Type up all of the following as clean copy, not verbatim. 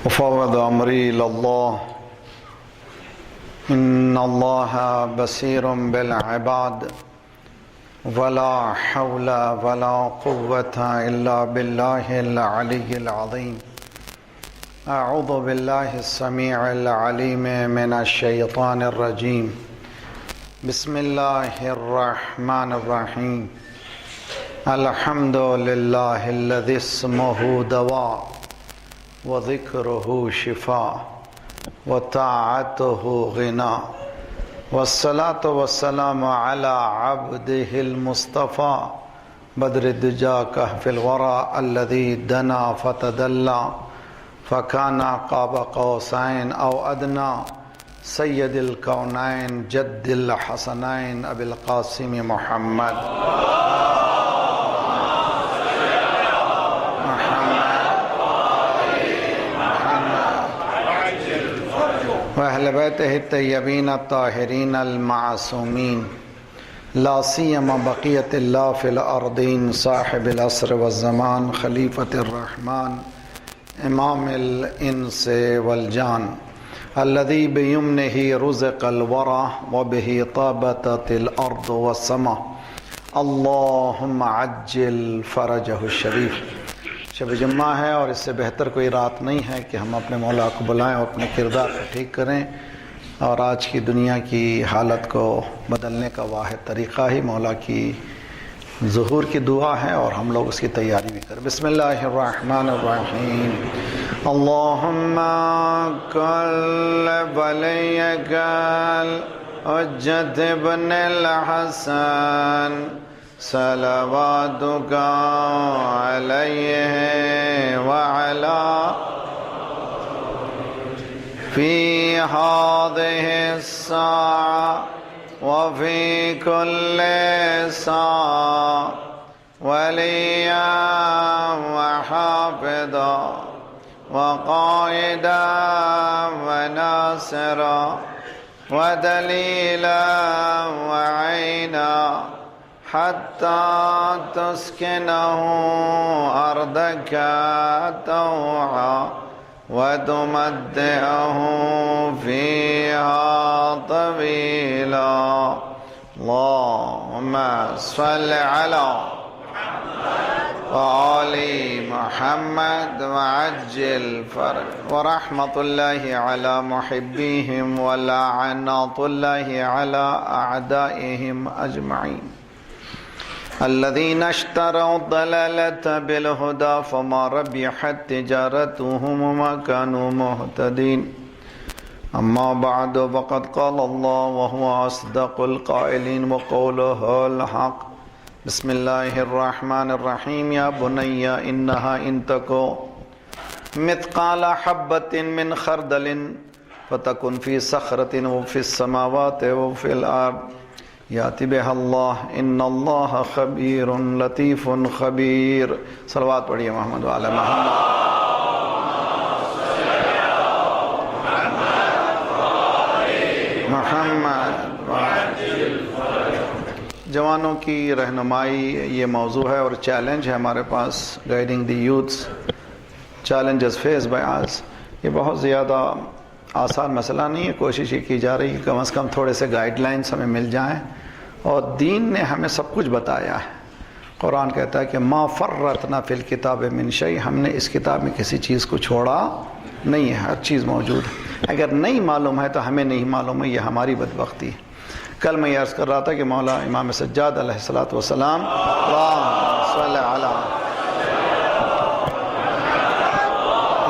وفوض أمري إلى الله إن الله بصير بالعباد ولا حول ولا قوة إلا بالله العلي العظيم. أعوذ بالله السميع العليم من الشيطان الرجيم. بسم الله الرحمن الرحيم. الحمد لله الذي اسمه دواء وذكره شفاء وطاعته غنى والصلاة والسلام على عبده المصطفى بدر الدجى كهف الورى الذي دنا فتدلى فكان قاب قوسين أو أدنى سيد الكونين جد الحسنين أبي القاسم محمد وأهل بيته الطيبين الطاهرين المعصومين لا سيما بقية الله في الأرضين صاحب العصر والزمان خليفة الرحمن إمام الإنس والجان الذي بيمنه رزق الورى وبه طابت الأرض والسماء اللهم عجل فرجه الشريف. شب جمعہ ہے اور اس سے بہتر کوئی رات نہیں ہے کہ ہم اپنے مولا کو بلائیں اور اپنے کردار کو ٹھیک کریں، اور آج کی دنیا کی حالت کو بدلنے کا واحد طریقہ ہی مولا کی ظہور کی دعا ہے، اور ہم لوگ اس کی تیاری بھی کریں. بسم اللہ الرحمن الرحیم. اللہم کل ولیک الحجۃ ابن الحسن صلواتک علیہ وعلا فی ہذہ الساعة وفی کل ساعة ولیا وحافظا وقائدا وناصرا ودلیلا وعینا حتى تسكنه أرضك طوعا وتمتعه فيها طويلا. اللهم صل على وآل محمد وعجل فرج ورحمة الله على محبيهم ولعنة الله على أعدائهم أجمعين الذين اشتروا الضلالة بالهدى فما ربحت تجارتهم وما كانوا مهتدين. أما بعد فقد قال الله وهو أصدق القائلين وقوله الحق. بسم الله الرحمن الرحيم. يا بني إنها إن تك مثقال حبة من خردل فتكن في صخرة وفي السماوات وفي الأرض یاتی بہ اللہ ان اللہ خبیر لطیف خبیر. صلوات پڑھیے محمد وعلی محمد. جوانوں کی رہنمائی یہ موضوع ہے اور چیلنج ہے ہمارے پاس. Guiding the youths challenges face by us. یہ بہت زیادہ آسان مسئلہ نہیں ہے. کوشش یہ کی جا رہی ہے کم از کم تھوڑے سے گائیڈ لائنس ہمیں مل جائیں، اور دین نے ہمیں سب کچھ بتایا ہے. قرآن کہتا ہے کہ ما فرطنا فی الکتاب من شیء، ہم نے اس کتاب میں کسی چیز کو چھوڑا نہیں ہے، ہر چیز موجود ہے. اگر نہیں معلوم ہے تو ہمیں نہیں معلوم ہے، یہ ہماری بدبختی ہے. کل میں یہ عرض کر رہا تھا کہ مولا امام سجاد علیہ الصلوۃ والسلام اللہم صل علی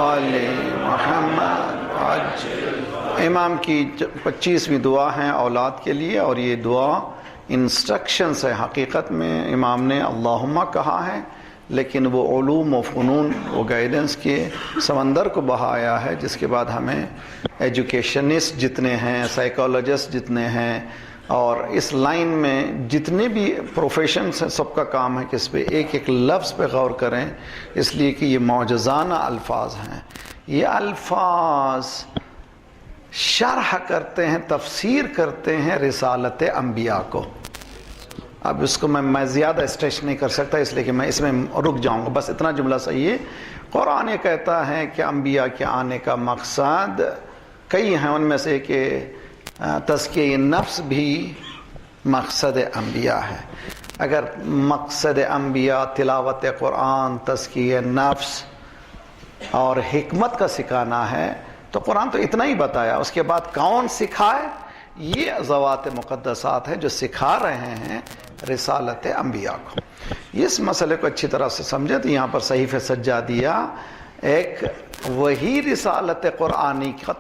آل محمد. امام کی 25ویں دعا ہیں اولاد کے لیے، اور یہ دعا انسٹرکشنز ہے. حقیقت میں امام نے اللہم کہا ہے، لیکن وہ علوم و فنون و گائیڈنس کے سمندر کو بہایا ہے، جس کے بعد ہمیں ایجوکیشنسٹ جتنے ہیں، سائیکالوجسٹ جتنے ہیں، اور اس لائن میں جتنے بھی پروفیشنز ہیں، سب کا کام ہے کہ اس پہ ایک ایک لفظ پہ غور کریں، اس لیے کہ یہ معجزانہ الفاظ ہیں. یہ الفاظ شرح کرتے ہیں، تفسیر کرتے ہیں رسالت انبیاء کو. اب اس کو میں زیادہ اسٹریچ نہیں کر سکتا، اس لیے کہ میں اس میں رک جاؤں گا، بس اتنا جملہ صحیح ہے۔ قرآن یہ کہتا ہے کہ انبیاء کے آنے کا مقصد کئی ہیں، ان میں سے کہ تزکیہ نفس بھی مقصد انبیاء ہے۔ اگر مقصد انبیاء تلاوت قرآن، تزکیہ نفس اور حکمت کا سکھانا ہے تو قرآن تو اتنا ہی بتایا، اس کے بعد کون سکھائے؟ یہ ذوات مقدسات ہیں جو سکھا رہے ہیں رسالت انبیاء کو۔ اس مسئلے کو اچھی طرح سے سمجھے تو یہاں پر صحیفہ سجادیہ ایک وہی رسالت قرآنی کا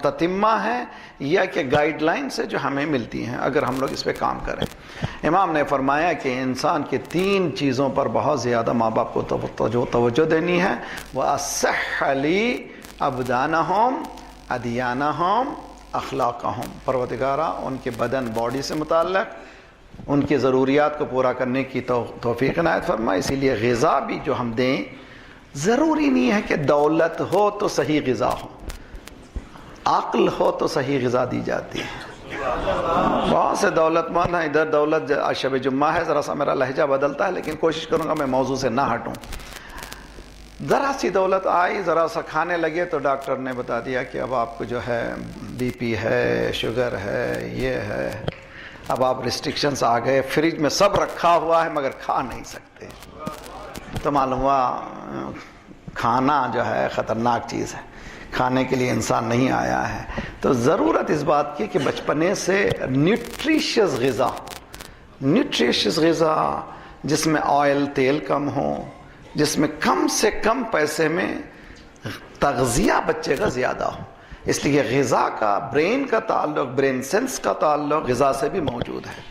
تتمہ ہے یا کہ گائیڈ لائنز ہے جو ہمیں ملتی ہیں اگر ہم لوگ اس پہ کام کریں۔ امام نے فرمایا کہ انسان کی 3 چیزوں پر بہت زیادہ ماں باپ کو توجہ دینی ہے۔ وَأَصِحَّ لِي أَبْدَانَهُمْ أَدْيَانَهُمْ أَخْلَاقَهُمْ، پروردگارہ ان کے بدن باڈی سے متعلق ان کی ضروریات کو پورا کرنے کی توفیق عنایت فرما۔ اسی لیے غذا بھی جو ہم دیں، ضروری نہیں ہے کہ دولت ہو تو صحیح غذا ہو، عقل ہو تو صحیح غذا دی جاتی ہے۔ بہت سے دولت مند ہیں، ادھر دولت شب جمعہ ہے، ذرا سا میرا لہجہ بدلتا ہے لیکن کوشش کروں گا میں موضوع سے نہ ہٹوں۔ ذرا سی دولت آئی، ذرا سا کھانے لگے تو ڈاکٹر نے بتا دیا کہ اب آپ کو جو ہے بی پی ہے، شوگر ہے، یہ ہے، اب آپ ریسٹرکشنز آ گئے، فریج میں سب رکھا ہوا ہے مگر کھا نہیں سکتے۔ تو معلوم ہوا کھانا جو ہے خطرناک چیز ہے، کھانے کے لیے انسان نہیں آیا ہے۔ تو ضرورت اس بات کی کہ بچپنے سے نیوٹریشس غذا جس میں آئل تیل کم ہو، جس میں کم سے کم پیسے میں تغذیہ بچے کا زیادہ ہو۔ اس لیے غذا کا برین کا تعلق، برین سینس کا تعلق غذا سے بھی موجود ہے۔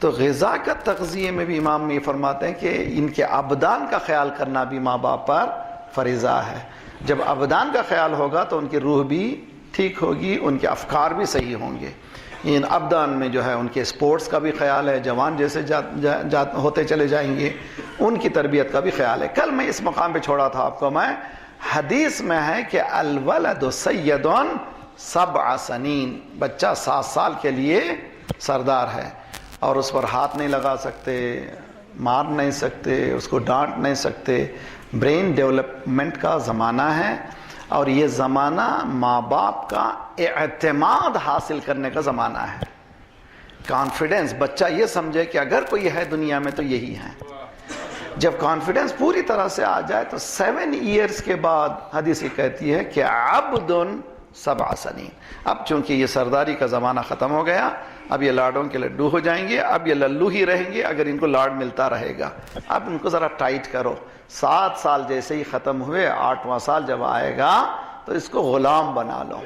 تو غذا کا تغذیے میں بھی امام یہ فرماتے ہیں کہ ان کے ابدان کا خیال کرنا بھی ماں باپ پر فریضہ ہے۔ جب ابدان کا خیال ہوگا تو ان کی روح بھی ٹھیک ہوگی، ان کے افکار بھی صحیح ہوں گے۔ ان ابدان میں جو ہے ان کے اسپورٹس کا بھی خیال ہے، جوان جیسے ہوتے چلے جائیں گے، ان کی تربیت کا بھی خیال ہے۔ کل میں اس مقام پہ چھوڑا تھا آپ کو، میں حدیث میں ہے کہ الولد سید 7 سنین، بچہ 7 سال کے لیے سردار ہے اور اس پر ہاتھ نہیں لگا سکتے، مار نہیں سکتے، اس کو ڈانٹ نہیں سکتے۔ برین ڈیولپمنٹ کا زمانہ ہے اور یہ زمانہ ماں باپ کا اعتماد حاصل کرنے کا زمانہ ہے۔ کانفیڈنس، بچہ یہ سمجھے کہ اگر کوئی ہے دنیا میں تو یہی ہے۔ جب کانفیڈنس پوری طرح سے آ جائے تو 7 ایئرز کے بعد حدیث کہتی ہے کہ عبد 7 سنین۔ اب چونکہ یہ سرداری کا زمانہ ختم ہو گیا، اب یہ لاڈوں کے لڈو ہو جائیں گے، اب یہ للو ہی رہیں گے اگر ان کو لاڈ ملتا رہے گا۔ اب ان کو ذرا ٹائٹ کرو۔ 7 سال جیسے ہی ختم ہوئے، 8واں سال جب آئے گا تو اس کو غلام بنا لو۔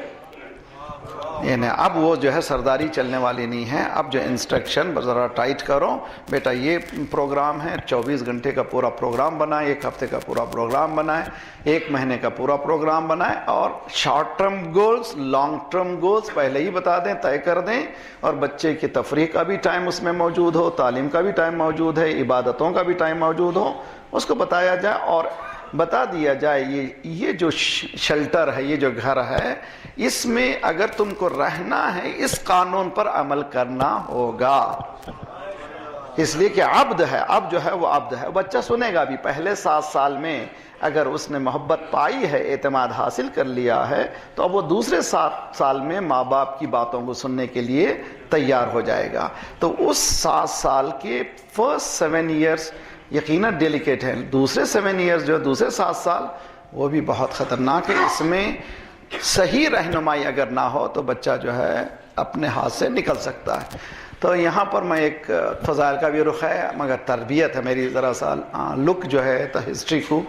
یعنی اب وہ جو ہے سرداری چلنے والی نہیں ہے، اب جو انسٹرکشن ذرا ٹائٹ کرو، بیٹا یہ پروگرام ہے، 24 گھنٹے کا پورا پروگرام بنائے، 1 ہفتے کا پورا پروگرام بنائے، 1 مہینے کا پورا پروگرام بنائے، اور short term goals, long term goals پہلے ہی بتا دیں، طے کر دیں، اور بچے کی تفریح کا بھی ٹائم اس میں موجود ہو، تعلیم کا بھی ٹائم موجود ہے، عبادتوں کا بھی ٹائم موجود ہو، اس کو بتایا جائے اور بتا دیا جائے یہ جو شیلٹر ہے، یہ جو گھر ہے، اس میں اگر تم کو رہنا ہے اس قانون پر عمل کرنا ہوگا۔ اس لیے کہ عبد ہے، اب جو ہے وہ عبد ہے۔ بچہ سنے گا بھی، پہلے 7 سال میں اگر اس نے محبت پائی ہے، اعتماد حاصل کر لیا ہے، تو اب وہ دوسرے 7 سال میں ماں باپ کی باتوں کو سننے کے لیے تیار ہو جائے گا۔ تو اس 7 سال کے فرسٹ 7 ایئرز یقیناً ڈیلیکیٹ ہیں، دوسرے 7 ایئرز جو دوسرے 7 سال وہ بھی بہت خطرناک ہے۔ اس میں صحیح رہنمائی اگر نہ ہو تو بچہ جو ہے اپنے ہاتھ سے نکل سکتا ہے۔ تو یہاں پر میں ایک فضائل کا بھی رخ ہے مگر تربیت ہے میری، ذرا سا لک جو ہے تو ہسٹری کو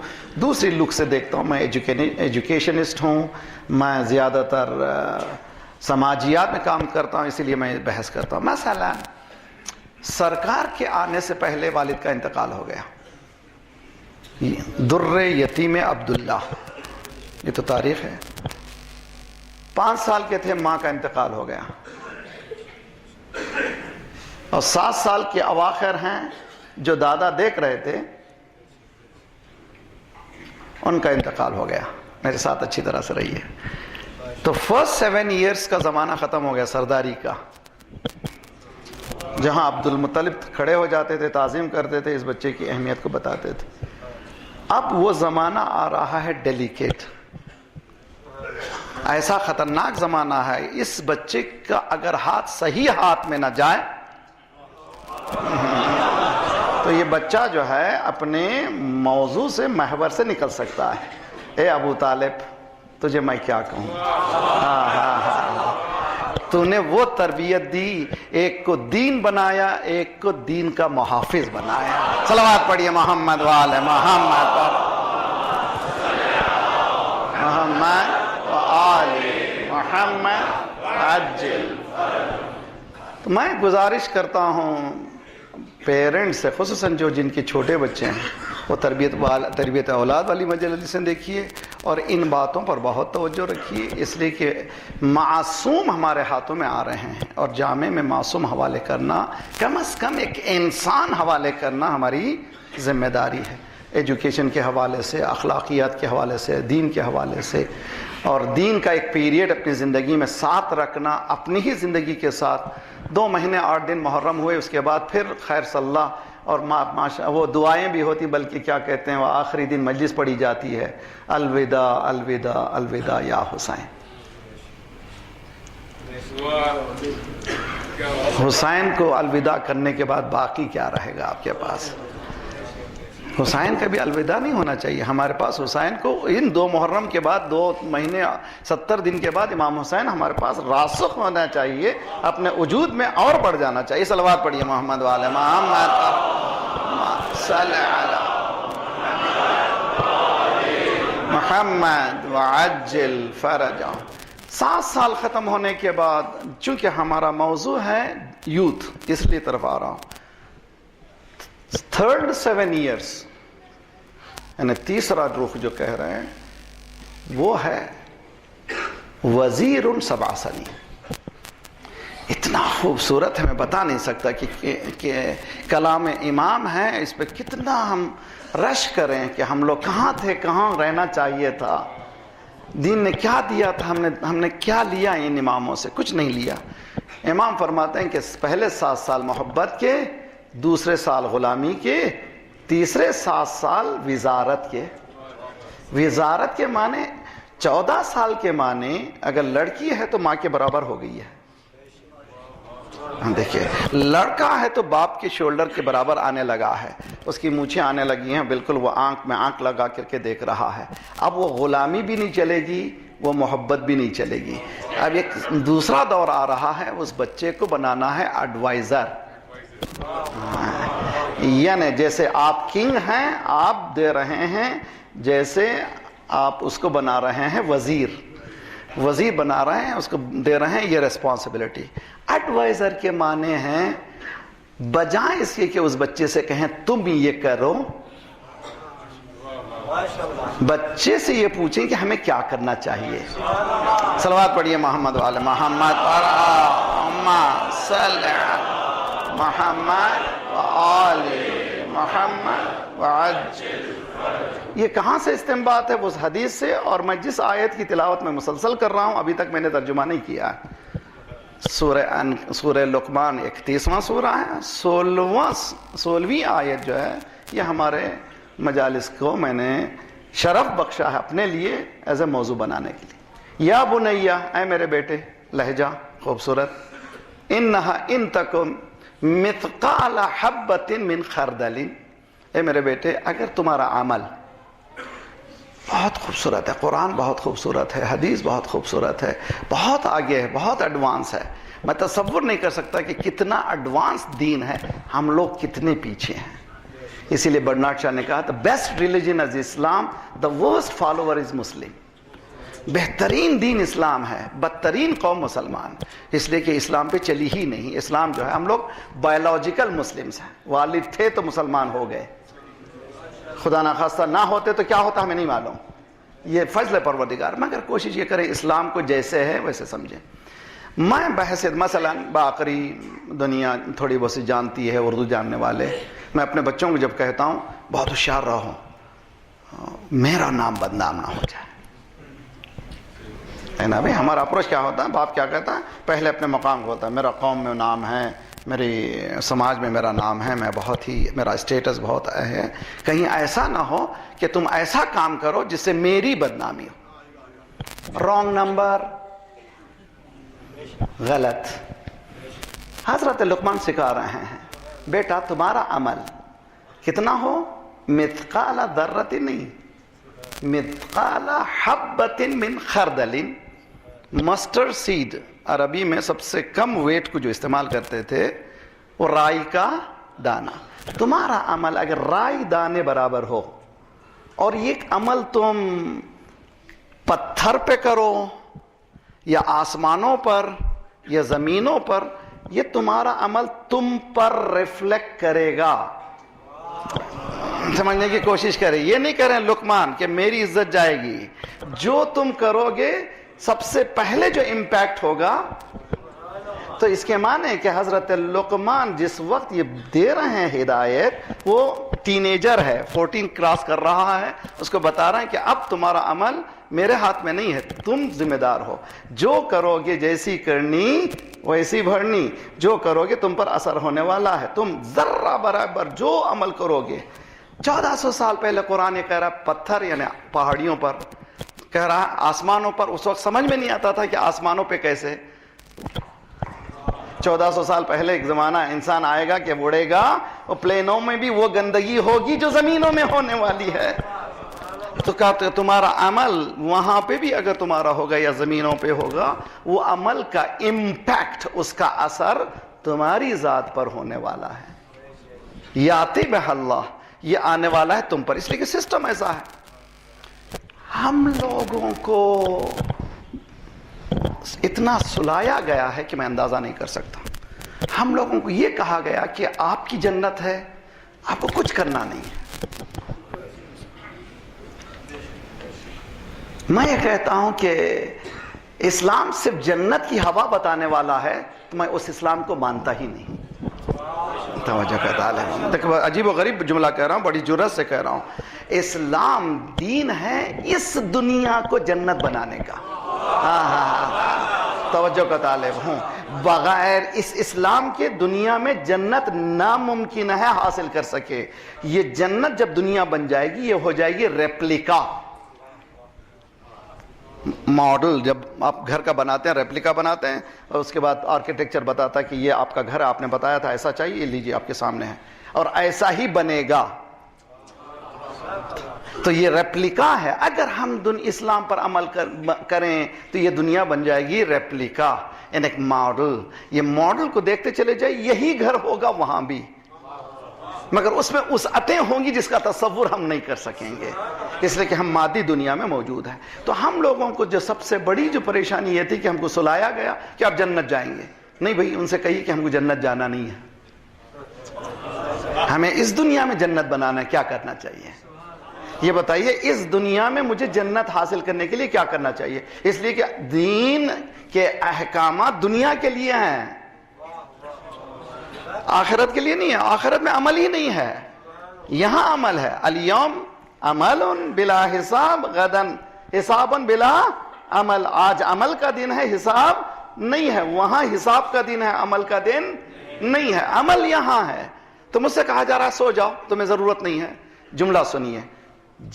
دوسری لک سے دیکھتا ہوں۔ میں ایجوکیشنسٹ ہوں، میں زیادہ تر سماجیات میں کام کرتا ہوں، اسی لیے میں بحث کرتا ہوں۔ مثلا سرکار کے آنے سے پہلے والد کا انتقال ہو گیا، در یتیم عبداللہ، یہ تو تاریخ ہے۔ 5 سال کے تھے، ماں کا انتقال ہو گیا، اور 7 سال کے اواخر ہیں جو دادا دیکھ رہے تھے، ان کا انتقال ہو گیا۔ میرے ساتھ اچھی طرح سے رہیے۔ تو فرسٹ 7 ایئرز کا زمانہ ختم ہو گیا سرداری کا۔ جہاں عبد المطلب کھڑے ہو جاتے تھے، تعظیم کرتے تھے، اس بچے کی اہمیت کو بتاتے تھے۔ اب وہ زمانہ آ رہا ہے ڈیلیکیٹ، ایسا خطرناک زمانہ ہے، اس بچے کا اگر ہاتھ صحیح ہاتھ میں نہ جائے تو یہ بچہ جو ہے اپنے موضوع سے، محور سے نکل سکتا ہے۔ اے ابو طالب، تجھے میں کیا کہوں، تو نے وہ تربیت دی، ایک کو دین بنایا، ایک کو دین کا محافظ بنایا۔ صلوات پڑھیے محمد وآل محمد پر، محمد وآل محمد عجل۔ تو میں گزارش کرتا ہوں پیرنٹس سے، خصوصاً جو جن کے چھوٹے بچے ہیں، وہ تربیت اولاد والی مجلسیں دیکھیے اور ان باتوں پر بہت توجہ رکھیے، اس لیے کہ معصوم ہمارے ہاتھوں میں آ رہے ہیں، اور جامع میں معصوم حوالے کرنا، کم از کم ایک انسان حوالے کرنا ہماری ذمہ داری ہے، ایجوکیشن کے حوالے سے، اخلاقیات کے حوالے سے، دین کے حوالے سے، اور دین کا ایک پیریڈ اپنی زندگی میں ساتھ رکھنا، اپنی ہی زندگی کے ساتھ۔ 2 مہینے 8 دن محرم ہوئے، اس کے بعد پھر خیر صلی اللہ، اور وہ دعائیں بھی ہوتی، بلکہ کیا کہتے ہیں، وہ آخری دن مجلس پڑھی جاتی ہے، الوداع الوداع الوداع یا حسین۔ حسین کو الوداع کرنے کے بعد باقی کیا رہے گا آپ کے پاس؟ حسین کا بھی الوداع نہیں ہونا چاہیے ہمارے پاس۔ حسین کو ان 2 محرم کے بعد 2 مہینے 70 دن کے بعد امام حسین ہمارے پاس راسخ ہونا چاہیے، اپنے وجود میں اور بڑھ جانا چاہیے۔ صلوات پڑھیے محمد والے محمد صلی علی محمد وعجل فرجہ۔ 7 سال ختم ہونے کے بعد، چونکہ ہمارا موضوع ہے یوتھ، اس لیے طرف آ رہا ہوں، 3rd 7 years، یعنی تیسرا رخ جو کہہ رہے ہیں وہ ہے وزیر 7 سنین۔ اتنا خوبصورت ہے، میں بتا نہیں سکتا کہ کلام امام ہے، اس پہ کتنا ہم رش کریں کہ ہم لوگ کہاں تھے، کہاں رہنا چاہیے تھا، دین نے کیا دیا تھا، ہم نے کیا لیا ان اماموں سے؟ کچھ نہیں لیا۔ امام فرماتے ہیں کہ پہلے 7 سال محبت کے، دوسرے سال غلامی کے، تیسرے 7 سال وزارت کے۔ وزارت کے معنی 14 سال کے معنی، اگر لڑکی ہے تو ماں کے برابر ہو گئی ہے، دیکھیے، لڑکا ہے تو باپ کے شولڈر کے برابر آنے لگا ہے، اس کی مونچھیں آنے لگی ہیں، بالکل وہ آنکھ میں آنکھ لگا کر کے دیکھ رہا ہے۔ اب وہ غلامی بھی نہیں چلے گی، وہ محبت بھی نہیں چلے گی۔ اب ایک دوسرا دور آ رہا ہے، اس بچے کو بنانا ہے ایڈوائزر، یعنی جیسے آپ کنگ ہیں، آپ دے رہے ہیں، جیسے آپ اس کو بنا رہے ہیں وزیر بنا رہے ہیں، اس کو دے رہے ہیں یہ ریسپانسبلٹی۔ ایڈوائزر کے معنی ہیں، بجائے اس کے کہ اس بچے سے کہیں تم یہ کرو، بچے سے یہ پوچھیں کہ ہمیں کیا کرنا چاہیے۔ صلوات پڑھیے محمد والے محمد صلی محمد وآل محمد وعجل۔ یہ کہاں سے استنباط ہے؟ وہ حدیث سے، اور میں جس آیت کی تلاوت میں مسلسل کر رہا ہوں، ابھی تک میں نے ترجمہ نہیں کیا ہے، سورہ لقمان 31واں سورہ ہے، 16ویں آیت جو ہے، یہ ہمارے مجالس کو میں نے شرف بخشا ہے اپنے لیے ایز اے موضوع بنانے کے لیے۔ یا بنیہ، اے میرے بیٹے، لہجہ خوبصورت، انہا ان تکم مثقال حبۃ من خردل، اے میرے بیٹے، اگر تمہارا عمل، بہت خوبصورت ہے قرآن، بہت خوبصورت ہے حدیث، بہت خوبصورت ہے، بہت آگے ہے، بہت ایڈوانس ہے، میں تصور نہیں کر سکتا کہ کتنا ایڈوانس دین ہے، ہم لوگ کتنے پیچھے ہیں۔ اسی لیے برنارڈ شاہ نے کہا the best religion is Islam, the worst follower is Muslim۔ بہترین دین اسلام ہے، بدترین قوم مسلمان، اس لیے کہ اسلام پہ چلی ہی نہیں۔ اسلام جو ہے، ہم لوگ بایولوجیکل مسلمز ہیں، والد تھے تو مسلمان ہو گئے، خدا نخواستہ نہ ہوتے تو کیا ہوتا ہمیں نہیں معلوم، یہ فضل پروردگار۔ مگر کوشش یہ کریں اسلام کو جیسے ہے ویسے سمجھیں۔ میں بحثیت مثلا باقری دنیا تھوڑی بہت سی جانتی ہے، اردو جاننے والے، میں اپنے بچوں کو جب کہتا ہوں بہت ہوشیار رہو، میرا نام بدنام نہ ہو جائے، ہے نا بھائی؟ ہمارا اپروچ کیا ہوتا ہے؟ باپ کیا کہتا ہے؟ پہلے اپنے مقام کو ہوتا ہے، میرا قوم میں نام ہے، میری سماج میں میرا نام ہے، میں بہت ہی، میرا اسٹیٹس بہت ہے، کہیں ایسا نہ ہو کہ تم ایسا کام کرو جس سے میری بدنامی ہو۔ رانگ نمبر، غلط۔ حضرت لقمان سکھا رہے ہیں بیٹا تمہارا عمل کتنا ہو، مثقال ذرۃ نہیں، مثقال حبۃ من خردل، مسٹرڈ سیڈ عربی میں سب سے کم ویٹ کو جو استعمال کرتے تھے وہ رائی کا دانہ۔ تمہارا عمل اگر رائی دانے برابر ہو اور یہ عمل تم پتھر پہ کرو یا آسمانوں پر یا زمینوں پر، یہ تمہارا عمل تم پر ریفلیکٹ کرے گا۔ سمجھنے کی کوشش کریں، یہ نہیں کریں لقمان کہ میری عزت جائے گی، جو تم کرو گے سب سے پہلے جو امپیکٹ ہوگا۔ تو اس کے معنی کہ حضرت لقمان جس وقت یہ دے رہے ہیں ہدایت، وہ ٹینیجر ہے، 14 کراس کر رہا ہے، اس کو بتا رہے ہیں کہ اب تمہارا عمل میرے ہاتھ میں نہیں ہے، تم ذمہ دار ہو، جو کرو گے جیسی کرنی ویسی بھرنی، جو کرو گے تم پر اثر ہونے والا ہے، تم ذرہ برابر جو عمل کرو گے۔ 1400 سال پہلے قرآن کہہ رہا پتھر یعنی پہاڑیوں پر، کہہ رہا آسمانوں پر، اس وقت سمجھ میں نہیں آتا تھا کہ آسمانوں پہ کیسے۔ 1400 سال پہلے ایک زمانہ انسان آئے گا کہ اڑے گا، اور پلینوں میں بھی وہ گندگی ہوگی جو زمینوں میں ہونے والی ہے۔ تو کہتے تمہارا عمل وہاں پہ بھی اگر تمہارا ہوگا یا زمینوں پہ ہوگا، وہ عمل کا امپیکٹ، اس کا اثر تمہاری ذات پر ہونے والا ہے۔ یاتی بہ اللہ، یہ آنے والا ہے تم پر، اس لیے کہ سسٹم ایسا ہے۔ ہم لوگوں کو اتنا سلایا گیا ہے کہ میں اندازہ نہیں کر سکتا۔ ہم لوگوں کو یہ کہا گیا کہ آپ کی جنت ہے، آپ کو کچھ کرنا نہیں ہے۔ میں یہ کہتا ہوں کہ اسلام صرف جنت کی ہوا بتانے والا ہے، تو میں اس اسلام کو مانتا ہی نہیں۔ توجہ کا تعلیم، دیکھو عجیب و غریب جملہ کہہ رہا ہوں، بڑی جرات سے کہہ رہا ہوں۔ اسلام دین ہے اس دنیا کو جنت بنانے کا۔ توجہ کا طالب ہوں، بغیر اس اسلام کے دنیا میں جنت ناممکن ہے حاصل کر سکے۔ یہ جنت جب دنیا بن جائے گی، یہ ہو جائے گی ریپلیکا ماڈل۔ جب آپ گھر کا بناتے ہیں، ریپلیکا بناتے ہیں، اور اس کے بعد آرکیٹیکچر بتاتا ہے کہ یہ آپ کا گھر ہے، آپ نے بتایا تھا ایسا چاہیے، لیجیے آپ کے سامنے ہے، اور ایسا ہی بنے گا۔ تو یہ ریپلیکا ہے۔ اگر ہم اسلام پر عمل کریں تو یہ دنیا بن جائے گی ریپلیکا، یعنی ایک ماڈل۔ یہ ماڈل کو دیکھتے چلے جائے، یہی گھر ہوگا وہاں بھی، مگر اس میں وسعتیں ہوں گی جس کا تصور ہم نہیں کر سکیں گے، اس لیے کہ ہم مادی دنیا میں موجود ہیں۔ تو ہم لوگوں کو جو سب سے بڑی جو پریشانی یہ تھی کہ ہم کو سلایا گیا کہ آپ جنت جائیں گے۔ نہیں بھائی، ان سے کہیے کہ ہم کو جنت جانا نہیں ہے، ہمیں اس دنیا میں جنت بنانا ہے۔ کیا کرنا چاہیے یہ بتائیے؟ اس دنیا میں مجھے جنت حاصل کرنے کے لیے کیا کرنا چاہیے؟ اس لیے کہ دین کے احکامات دنیا کے لیے ہیں، آخرت کے لیے نہیں ہے۔ آخرت میں عمل ہی نہیں ہے، یہاں عمل ہے۔ الیوم عمل بلا حساب غدا حساب بلا عمل۔ آج عمل کا دن ہے، حساب نہیں ہے۔ وہاں حساب کا دن ہے، عمل کا دن نہیں ہے۔ عمل یہاں ہے۔ تو مجھ سے کہا جا رہا سو جاؤ، تمہیں ضرورت نہیں ہے۔ جملہ سنیے،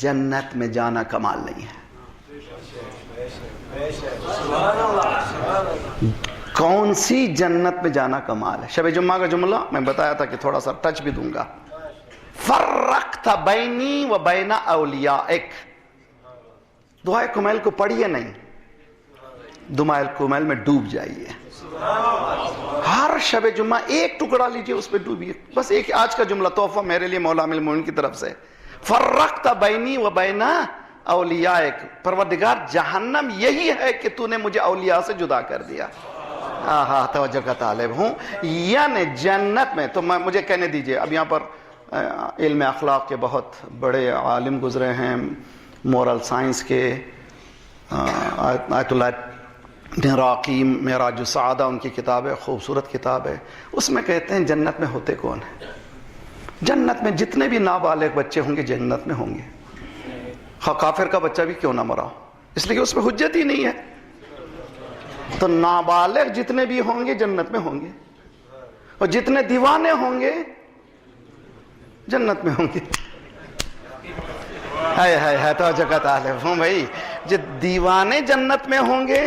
جنت میں جانا کمال نہیں ہے۔ کون سی جنت میں جانا کمال ہے؟ شب جمعہ کا جملہ میں بتایا تھا کہ تھوڑا سا ٹچ بھی دوں گا۔ فرقت بینی و بین اولیائک۔ دعائے کمیل کو پڑھیے نہیں، دعائے کمیل میں ڈوب جائیے۔ ہر شب جمعہ ایک ٹکڑا لیجئے، اس پہ ڈوبیے۔ بس ایک آج کا جملہ تحفہ میرے لیے مولا عامل المومنین کی طرف سے۔ فرقت بینی و بین اولیائک، پروردگار جہنم یہی ہے کہ تو نے مجھے اولیاء سے جدا کر دیا۔ توجہ کا طالب ہوں، یعنی جنت میں تو مجھے کہنے دیجئے، اب یہاں پر علم اخلاق کے بہت بڑے عالم گزرے ہیں، مورل سائنس کے آیت اللہ عراقی معراج السعادہ ان کی کتاب ہے، خوبصورت کتاب ہے۔ اس میں کہتے ہیں جنت میں ہوتے کون ہیں؟ جنت میں جتنے بھی نابالغ بچے ہوں گے جنت میں ہوں گے، کافر کا بچہ بھی کیوں نہ مرا ہو، اس لیے کہ اس پہ حجت ہی نہیں ہے۔ تو نابالغ جتنے بھی ہوں گے جنت میں ہوں گے، اور جتنے دیوانے ہوں گے جنت میں ہوں گے. ہائے ہائے ہائے توجہ کا طالب ہوں بھائی. جو دیوانے جنت میں ہوں گے،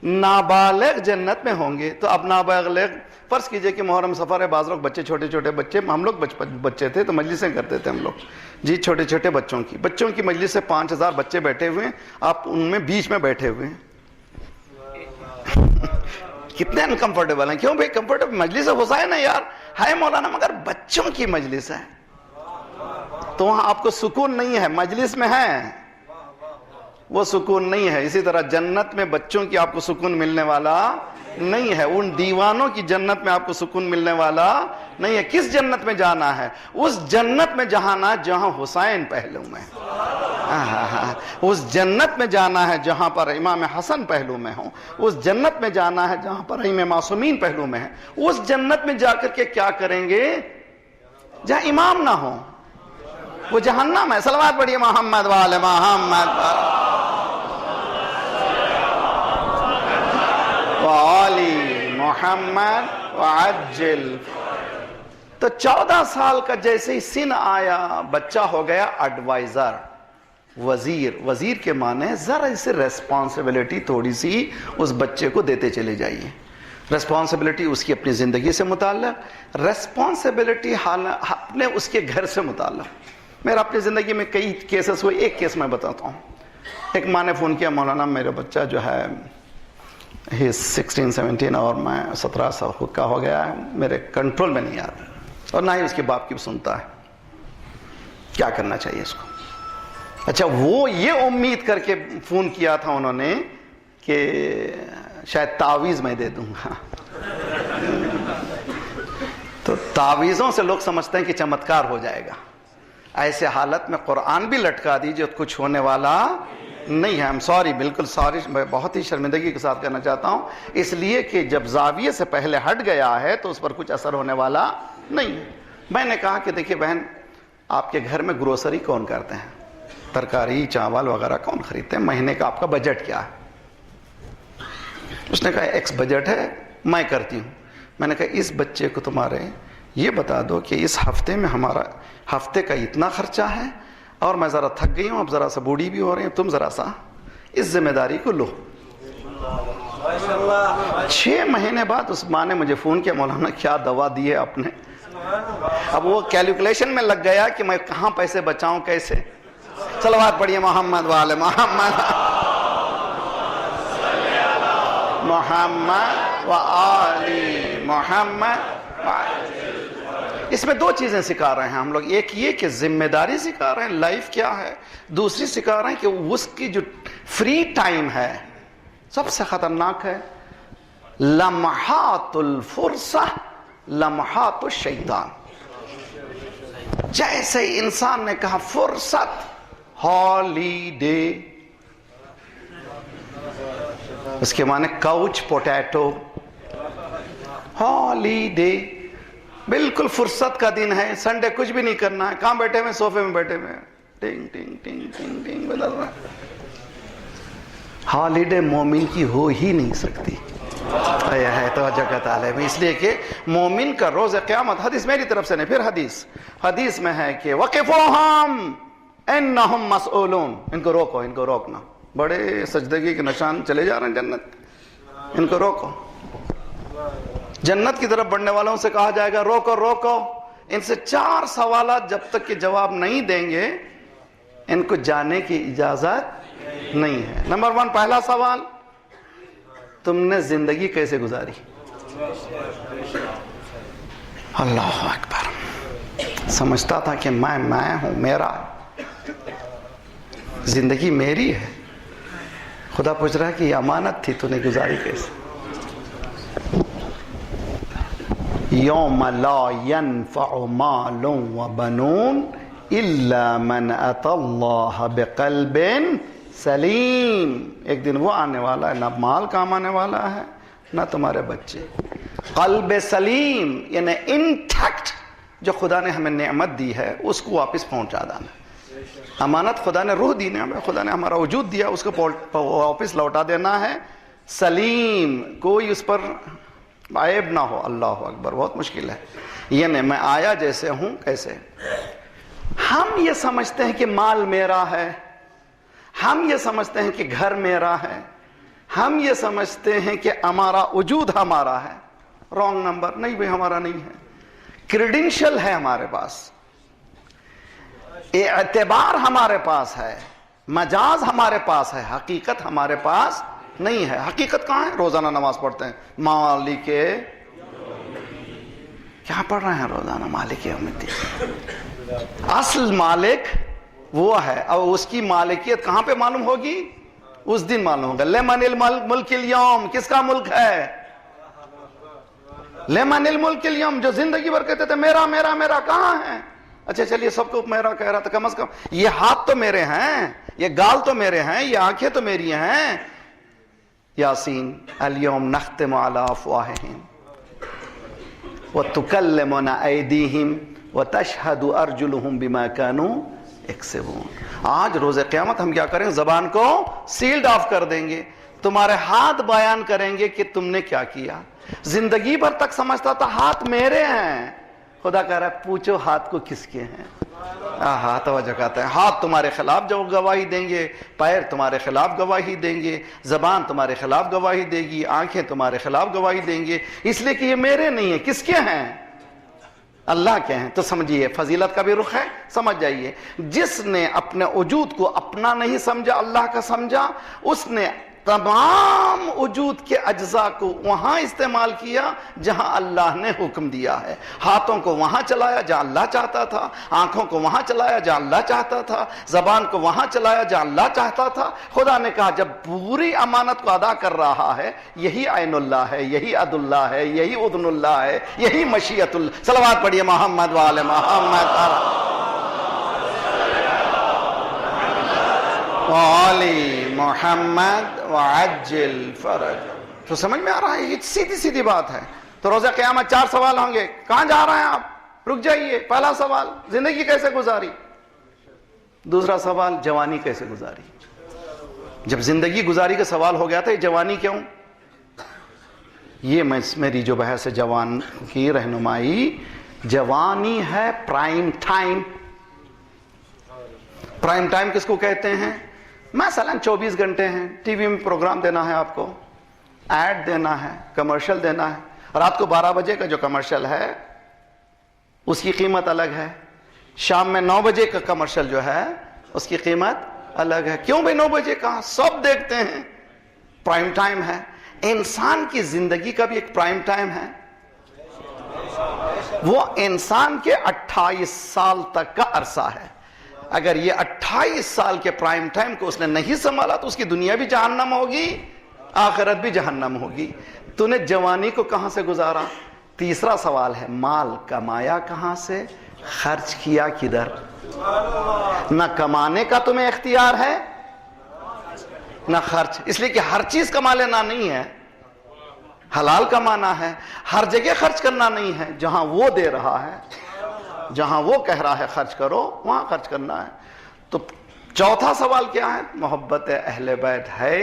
نابالغ جنت میں ہوں گے. تو اب نابالغ فرض کیجئے کہ محرم سفر ہے، بعض لوگ بچے چھوٹے چھوٹے بچے، ہم لوگ بچے تھے تو مجلسیں کرتے تھے ہم لوگ جی، چھوٹے چھوٹے بچوں کی مجلس سے 5000 بچے بیٹھے ہوئے ہیں، آپ ان میں بیچ میں بیٹھے ہوئے ہیں. کتنے انکمفرٹیبل ہیں. کیوں بھائی کمفرٹیبل مجلس حسین ہے یار، ہے مولانا، مگر بچوں کی مجلس ہے تو وہاں آپ کو سکون نہیں ہے. مجلس میں ہے وہ سکون نہیں ہے. اسی طرح جنت میں بچوں کی آپ کو سکون ملنے والا نہیں ہے. ان دیوانوں کی جنت میں آپ کو سکون ملنے والا نہیں ہے. کس جنت میں جانا ہے؟ اس جنت میں جانا جہاں حسین پہلو میں، اس جنت میں جانا ہے جہاں پر امام حسن پہلو میں ہوں. اس جنت میں جانا ہے جہاں پر ائمہ معصومین پہلو میں ہیں. اس جنت میں جا کر کے کیا کریں گے؟ جہاں امام نہ ہو، وہ جہنم ہے. صلوات پڑھیے محمد وآل محمد وآلی محمد وعجل. تو 14 سال کا جیسے ہی سن آیا، بچہ ہو گیا ایڈوائزر، وزیر. وزیر کے معنی ذرا اسے ریسپانسبلٹی تھوڑی سی اس بچے کو دیتے چلے جائیے. ریسپانسبلٹی اس کی اپنی زندگی سے متعلق، ریسپانسبلٹی اپنے اس کے گھر سے متعلق. میرا اپنی زندگی میں کئی کیسز ہوئے، ایک کیس میں بتاتا ہوں. ایک ماں نے فون کیا، مولانا میرا بچہ جو ہے 16-17 اور میں 17 سال خود کا ہو گیا ہے، میرے کنٹرول میں نہیں آ رہا اور نہ ہی اس کے باپ کی سنتا ہے، کیا کرنا چاہیے اس کو؟ اچھا، وہ یہ امید کر کے فون کیا تھا انہوں نے کہ شاید تعویذ میں دے دوں گا. تو تعویذوں سے لوگ سمجھتے ہیں کہ چمتکار ہو جائے گا. ایسے حالت میں قرآن بھی لٹکا دیجئے، کچھ ہونے والا نہیں ہے. I'm sorry، بالکل سوری، میں بہت ہی شرمندگی کے ساتھ کہنا چاہتا ہوں، اس لیے کہ جب زاویے سے پہلے ہٹ گیا ہے تو اس پر کچھ اثر ہونے والا نہیں. میں نے کہا کہ دیکھیے بہن، آپ کے گھر میں گروسری کون کرتے ہیں؟ ترکاری چاول وغیرہ کون خریدتے ہیں؟ مہینے کا آپ کا بجٹ کیا ہے؟ اس نے کہا ایکس بجٹ ہے، میں کرتی ہوں. میں نے کہا اس بچے کو تمہارے یہ بتا دو کہ اس ہفتے میں ہمارا ہفتے کا اتنا خرچہ ہے اور میں ذرا تھک گئی ہوں، اب ذرا سا بوڑھی بھی ہو رہی ہوں، تم ذرا سا اس ذمہ داری کو لو. 6 مہینے بعد اس ماں نے مجھے فون کیا، مولانا کیا دوا دی ہے آپ نے؟ اب وہ کیلکولیشن میں لگ گیا کہ میں کہاں پیسے بچاؤں کیسے. صلوات پڑھیے محمد والے محمد محمد وآلی محمد. اس میں 2 چیزیں سکھا رہے ہیں ہم لوگ. ایک یہ کہ ذمہ داری سکھا رہے ہیں، لائف کیا ہے. دوسری سکھا رہے ہیں کہ اس کی جو فری ٹائم ہے سب سے خطرناک ہے. لمحات الفرصہ لمحات الشیطان. جیسے انسان نے کہا فرصت، ہالیڈے، اس کے معنی کاؤچ پوٹیٹو. ہالیڈے بالکل فرصت کا دن ہے، سنڈے کچھ بھی نہیں کرنا ہے. کہاں بیٹھے ہوئے؟ صوفے میں بیٹھے ہوئے، ٹنگ ٹنگ ٹنگ ٹنگ ٹنگ بدل رہا ہے. ہالیڈے مومن کی ہو ہی نہیں سکتی. ہے توجہ کا طالب، اس لیے کہ مومن کا روز قیامت، حدیث میری طرف سے نہیں، پھر حدیث میں ہے کہ وقفوہم انہم مسئولون. ان کو روکو، ان کو روکنا. بڑے سجدگی کے نشان چلے جا رہے ہیں جنت، ان کو روکو. جنت کی طرف بڑھنے والوں سے کہا جائے گا روکو روکو. ان سے 4 سوالات جب تک کہ جواب نہیں دیں گے ان کو جانے کی اجازت نہیں ہے. نمبر 1، پہلا سوال، تم نے زندگی کیسے گزاری؟ اللہ اکبر. سمجھتا تھا کہ میں ہوں، میرا زندگی میری ہے. خدا پوچھ رہا ہے کہ یہ امانت تھی، تو نے گزاری کیسے؟ یوم لا ينفع مال وبنون الا من اتى اللہ بقلب سلیم. ایک دن وہ آنے والا ہے، نہ مال کام آنے والا ہے نہ تمہارے بچے. قلب سلیم یعنی انٹیکٹ، جو خدا نے ہمیں نعمت دی ہے اس کو واپس پہنچا دینا. امانت خدا نے روح دی، نعمت خدا نے ہمارا وجود دیا، اس کو واپس لوٹا دینا ہے. سلیم، کوئی اس پر عیب نہ ہو. اللہ اکبر، بہت مشکل ہے. یعنی میں آیا جیسے ہوں کیسے. ہم یہ سمجھتے ہیں کہ مال میرا ہے، ہم یہ سمجھتے ہیں کہ گھر میرا ہے، ہم یہ سمجھتے ہیں کہ ہمارا وجود ہمارا ہے. Wrong number. نہیں بھائی، ہمارا نہیں ہے. کریڈینشل ہے ہمارے پاس، اعتبار ہمارے پاس ہے، مجاز ہمارے پاس ہے، حقیقت ہمارے پاس نہیں ہے. حقیقت کہاں ہے؟ روزانہ نماز پڑھتے ہیں. مالک کیا پڑھ رہے ہیں روزانہ؟ مالک یوم الدین. اصل مالک وہ ہے، اور اس کی مالکیت کہاں پہ معلوم ہوگی؟ اس دن معلوم ہوگا. لمن الملک اليوم، کس کا ملک ہے؟ لمن الملک اليوم. جو زندگی بھر کہتے تھے میرا میرا میرا، کہاں ہے؟ اچھا چلیے سب کو میرا کہہ رہا تھا، کم از کم یہ ہاتھ تو میرے ہیں، یہ گال تو میرے ہیں، یہ آنکھیں تو میری ہیں. یاسین اليوم نختم على افواہہم وتکلمنا ایدیہم وتشہد ارجلہم بما كانوا یکسبون. آج روز قیامت ہم کیا کریں؟ زبان کو سیلڈ آف کر دیں گے. تمہارے ہاتھ بیان کریں گے کہ تم نے کیا کیا. زندگی بھر تک سمجھتا تھا ہاتھ میرے ہیں. خدا کہہ رہا ہے پوچھو ہاتھ کو کس کے ہیں. ہاتھ توجہ کہتا ہے. ہاتھ تمہارے خلاف جو گواہی دیں گے، پیر تمہارے خلاف گواہی دیں گے، زبان تمہارے خلاف گواہی دے گی، آنکھیں تمہارے خلاف گواہی دیں گے. اس لیے کہ یہ میرے نہیں ہیں. کس کے ہیں؟ اللہ کے ہیں. تو سمجھیے فضیلت کا بھی رخ ہے. سمجھ جائیے، جس نے اپنے وجود کو اپنا نہیں سمجھا، اللہ کا سمجھا، اس نے تمام وجود کے اجزاء کو وہاں استعمال کیا جہاں اللہ نے حکم دیا ہے. ہاتھوں کو وہاں چلایا جہاں اللہ چاہتا تھا، آنکھوں کو وہاں چلایا جہاں اللہ چاہتا تھا، زبان کو وہاں چلایا جہاں اللہ چاہتا تھا. خدا نے کہا جب پوری امانت کو ادا کر رہا ہے، یہی عین اللہ ہے، یہی عد اللہ ہے، یہی اذن اللہ ہے، یہی مشیت اللہ. صلوات پڑھیے محمد وآل محمد وآل محمد وعجل فرج. تو سمجھ میں آ رہا ہے؟ یہ سیدھی سیدھی بات ہے. تو روزہ قیامت 4 سوال ہوں گے. کہاں جا رہے ہیں آپ؟ رک جائیے. پہلا سوال زندگی کیسے گزاری. دوسرا سوال جوانی کیسے گزاری. جب زندگی گزاری کا سوال ہو گیا تھا، یہ جوانی کیوں؟ یہ میری جو بحث ہے جوان کی رہنمائی، جوانی ہے پرائم ٹائم. پرائم ٹائم کس کو کہتے ہیں؟ مثلا 24 گھنٹے ہیں، ٹی وی میں پروگرام دینا ہے آپ کو، ایڈ دینا ہے، کمرشل دینا ہے. رات کو 12 بجے کا جو کمرشل ہے اس کی قیمت الگ ہے. شام میں 9 بجے کا کمرشل جو ہے اس کی قیمت الگ ہے. کیوں بھائی 9 بجے کا؟ سب دیکھتے ہیں. پرائم ٹائم ہے. انسان کی زندگی کا بھی ایک پرائم ٹائم ہے. وہ انسان کے 28 سال تک کا عرصہ ہے. اگر یہ 28 سال کے پرائم ٹائم کو اس نے نہیں سنبھالا تو اس کی دنیا بھی جہنم ہوگی، آخرت بھی جہنم ہوگی. تو نے جوانی کو کہاں سے گزارا؟ تیسرا سوال ہے مال کمایا کہاں سے، خرچ کیا کدھر. نہ کمانے کا تمہیں اختیار ہے نہ خرچ. اس لیے کہ ہر چیز کما لینا نہیں ہے، حلال کمانا ہے. ہر جگہ خرچ کرنا نہیں ہے. جہاں وہ دے رہا ہے، جہاں وہ کہہ رہا ہے خرچ کرو، وہاں خرچ کرنا ہے. تو چوتھا سوال کیا ہے؟ محبت اہل بیت ہے.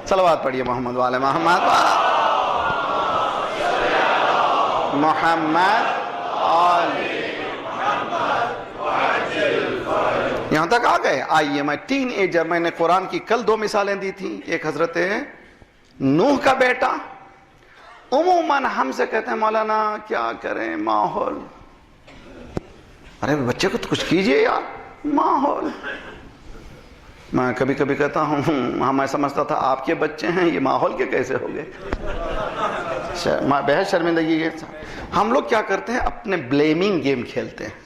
صلوات پڑھیے محمد والے محمد محمد یہاں تک آ گئے. آئیے میں ٹین ایجر، میں نے قرآن کی کل 2 مثالیں دی تھی. ایک حضرت نوح کا بیٹا. عموماً ہم سے کہتے ہیں مولانا کیا کریں ماحول. ارے بچے کو تو کچھ کیجئے یار. ماحول میں کبھی کبھی کہتا ہوں میں سمجھتا تھا آپ کے بچے ہیں، یہ ماحول کے کیسے ہو گئے. بہت شرمندگی ہے. ہم لوگ کیا کرتے ہیں؟ اپنے بلیمنگ گیم کھیلتے ہیں.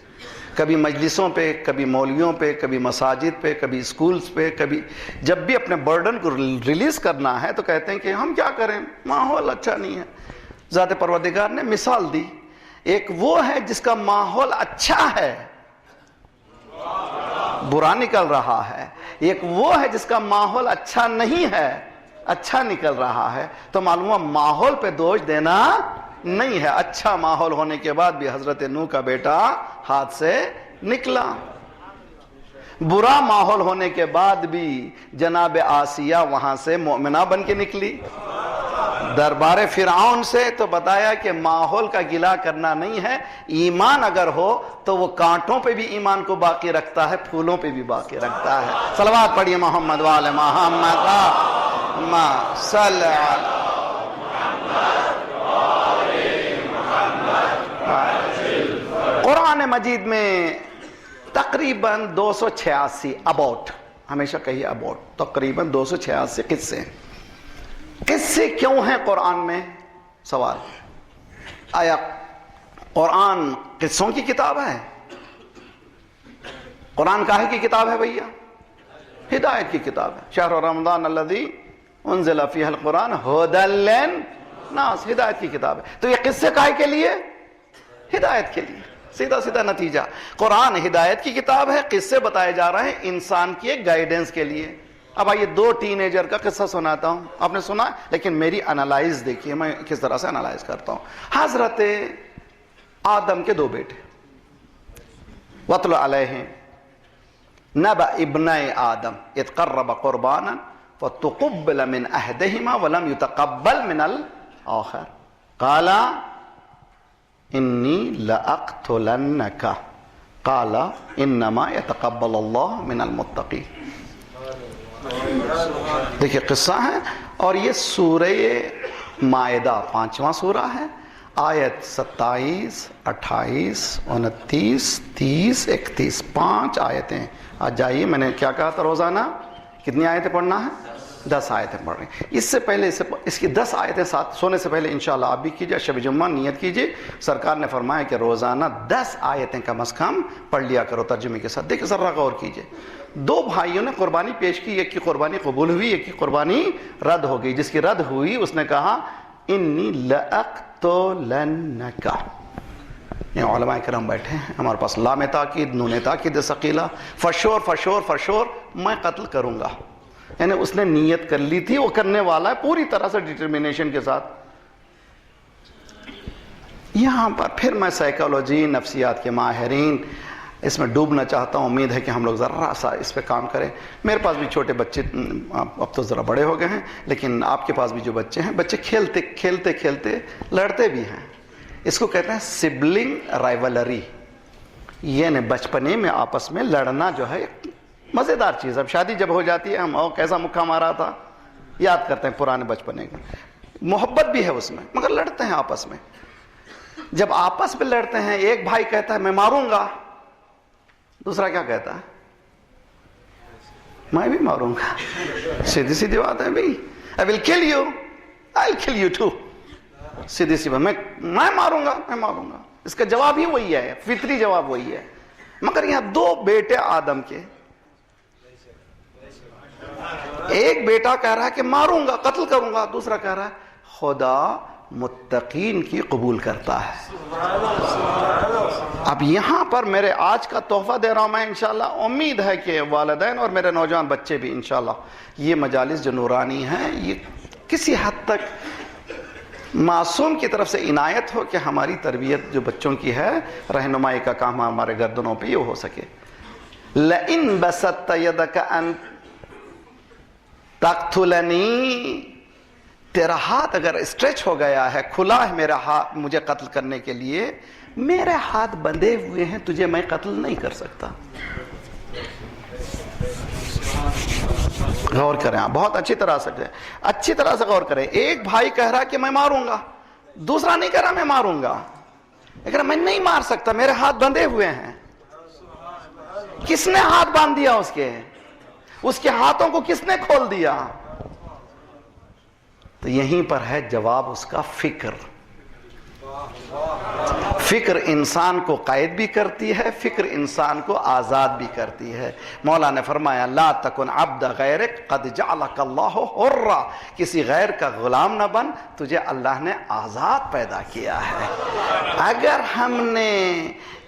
کبھی مجلسوں پہ، کبھی مولویوں پہ، کبھی مساجد پہ، کبھی اسکولز پہ. کبھی جب بھی اپنے برڈن کو ریلیز کرنا ہے تو کہتے ہیں کہ ہم کیا کریں، ماحول اچھا نہیں ہے. ذات پروردگار نے مثال دی. ایک وہ ہے جس کا ماحول اچھا ہے، برا نکل رہا ہے. ایک وہ ہے جس کا ماحول اچھا نہیں ہے، اچھا نکل رہا ہے. تو معلوم ہوا ماحول پہ دوش دینا نہیں ہے. اچھا ماحول ہونے کے بعد بھی حضرت نوح کا بیٹا ہاتھ سے نکلا. برا ماحول ہونے کے بعد بھی جناب آسیہ وہاں سے مومنہ بن کے نکلی. دربار فرعون سے تو بتایا کہ ماحول کا گلہ کرنا نہیں ہے، ایمان اگر ہو تو وہ کانٹوں پہ بھی ایمان کو باقی رکھتا ہے، پھولوں پہ بھی باقی رکھتا ہے۔ صلوات پڑھیے محمد وآل محمد صلی اللہ قرآن مجید میں تقریباً 286 اباؤٹ، ہمیشہ کہیے اباؤٹ، تقریباً 286 قصے ہیں۔ قصے کیوں ہیں قرآن میں؟ سوال، آیا قرآن قصوں کی کتاب ہے؟ قرآن کاہے کی کتاب ہے بھیا؟ ہدایت کی کتاب ہے۔ شہر رمضان الذی انزل فیہ القرآن ھدی للناس، ہدایت کی کتاب ہے۔ تو یہ قصے کاہے کے لیے؟ ہدایت کے لیے۔ سیدھا سیدھا نتیجہ، قرآن ہدایت کی کتاب ہے، قصے بتائے جا رہے ہیں انسان کی ایک گائیڈنس کے لیے۔ اب آئیے 2 ٹین ایجر کا قصہ سناتا ہوں، آپ نے سنا ہے لیکن میری انالائز دیکھیے میں کس طرح سے انالائز کرتا ہوں۔ حضرت آدم کے 2 بیٹے، وَاتْلُ عَلَيْهِمْ نَبَأَ ابْنَيْ آدم اذ قَرَّبَ قُرْبَانًا فَتُقُبِّلَ مِنْ أَحَدِهِمَا وَلَمْ يُتَقَبَّلْ مِنَ الْآخَرِ قَالَ إِنِّي لَأَقْتُلَنَّكَ قَالَ إِنَّمَا يَتَقَبَّلُ اللَّهُ مِنَ الْمُتَّقِينَ۔ دیکھیں قصہ ہے، اور یہ سورہ مائدہ 5واں سورہ ہے، آیت 27 28 29 30 31 5 آیتیں۔ آج جائیے، میں نے کیا کہا تھا روزانہ کتنی آیتیں پڑھنا ہے؟ 10 آیتیں پڑھ رہے ہیں۔ اس سے پہلے اس کی 10 آیتیں ساتھ سونے سے پہلے انشاءاللہ آپ بھی کیجئے، شب جمعہ نیت کیجئے۔ سرکار نے فرمایا کہ روزانہ 10 آیتیں کم از کم پڑھ لیا کرو ترجمے کے ساتھ۔ دیکھیں ذرا غور کیجئے، 2 بھائیوں نے قربانی پیش کی، ایک کی قربانی قبول ہوئی، ایک کی قربانی رد ہو گئی۔ جس کی رد ہوئی اس نے کہا انی لأقتلنک۔ یہ علماء کرام بیٹھے ہیں ہمارے پاس، لام تاکید نون تاکید ثقیلہ، فشور فشور فشور، میں قتل کروں گا۔ یعنی اس نے نیت کر لی تھی، وہ کرنے والا ہے پوری طرح سے ڈٹرمینیشن کے ساتھ۔ یہاں پر پھر میں سائیکالوجی نفسیات کے ماہرین اس میں ڈوبنا چاہتا ہوں، امید ہے کہ ہم لوگ ذرا سا اس پہ کام کریں۔ میرے پاس بھی چھوٹے بچے، اب تو ذرا بڑے ہو گئے ہیں، لیکن آپ کے پاس بھی جو بچے ہیں، بچے کھیلتے کھیلتے کھیلتے لڑتے بھی ہیں۔ اس کو کہتے ہیں سبلنگ رائیولری، یعنی بچپنے میں آپس میں لڑنا جو ہے مزیدار چیز۔ اب شادی جب ہو جاتی ہے، ہم کیسا مکہ مارا تھا یاد کرتے ہیں پرانے بچپنے کا، محبت بھی ہے اس میں، مگر لڑتے ہیں آپس میں۔ جب آپس میں لڑتے ہیں، ایک بھائی کہتا ہے میں ماروں گا، دوسرا کیا کہتا ہے؟ میں بھی ماروں گا۔ سیدھی سیدھی بات ہے بھائی، I will kill you, I'll kill you too۔ سیدھی سی بات، میں ماروں گا، میں ماروں گا۔ اس کا جواب ہی وہی ہے، فطری جواب وہی ہے۔ مگر یہاں 2 بیٹے آدم کے، ایک بیٹا کہہ رہا ہے کہ ماروں گا، قتل کروں گا، دوسرا کہہ رہا ہے خدا متقین کی قبول کرتا ہے۔ اب یہاں پر میرے آج کا تحفہ دے رہا ہوں میں انشاءاللہ، امید ہے کہ والدین اور میرے نوجوان بچے بھی انشاءاللہ، یہ مجالس جو نورانی ہیں، یہ کسی حد تک معصوم کی طرف سے عنایت ہو کہ ہماری تربیت جو بچوں کی ہے، رہنمائی کا کام ہمارے گردنوں پہ یہ ہو سکے۔ لَإِن بَسَطْتَ يَدَكَ أَن تَقْتُلَنِي، تیرا ہاتھ اگر اسٹریچ ہو گیا ہے، کھلا ہے میرا ہاتھ مجھے قتل کرنے کے لیے، میرے ہاتھ بندھے ہوئے ہیں، تجھے میں قتل نہیں کر سکتا۔ غور کریں آپ، بہت اچھی طرح سے غور کریں۔ ایک بھائی کہہ رہا کہ میں ماروں گا، دوسرا نہیں کہہ رہا میں ماروں گا، لیکن میں نہیں مار سکتا، میرے ہاتھ بندھے ہوئے ہیں۔ کس نے ہاتھ باندھ دیا اس کے ہاتھوں کو کس نے کھول دیا؟ تو یہیں پر ہے جواب اس کا، فکر۔ فکر انسان کو قید بھی کرتی ہے، فکر انسان کو آزاد بھی کرتی ہے۔ مولا نے فرمایا لا تکن عبد غیرک قد جعلک اللہ حرا، کسی غیر کا غلام نہ بن، تجھے اللہ نے آزاد پیدا کیا ہے۔ اگر ہم نے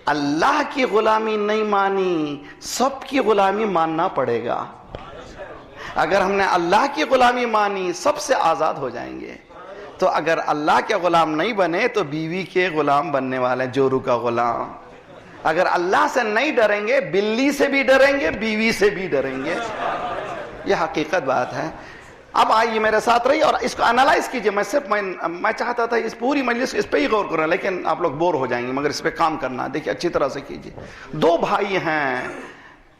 اللہ کی غلامی نہیں مانی، سب کی غلامی ماننا پڑے گا۔ اگر ہم نے اللہ کی غلامی مانی، سب سے آزاد ہو جائیں گے۔ تو اگر اللہ کے غلام نہیں بنے تو بیوی کے غلام بننے والے، جورو کا غلام۔ اگر اللہ سے نہیں ڈریں گے، بلی سے بھی ڈریں گے، بیوی سے بھی ڈریں گے۔ یہ حقیقت بات ہے۔ اب آئیے میرے ساتھ رہیے اور اس کو انالائز کیجئے. میں چاہتا تھا اس پوری مجلس اس پہ ہی غور کریں، لیکن آپ لوگ بور ہو جائیں گے، مگر اس پہ کام کرنا. دیکھیے اچھی طرح سے کیجئے. دو بھائی ہیں،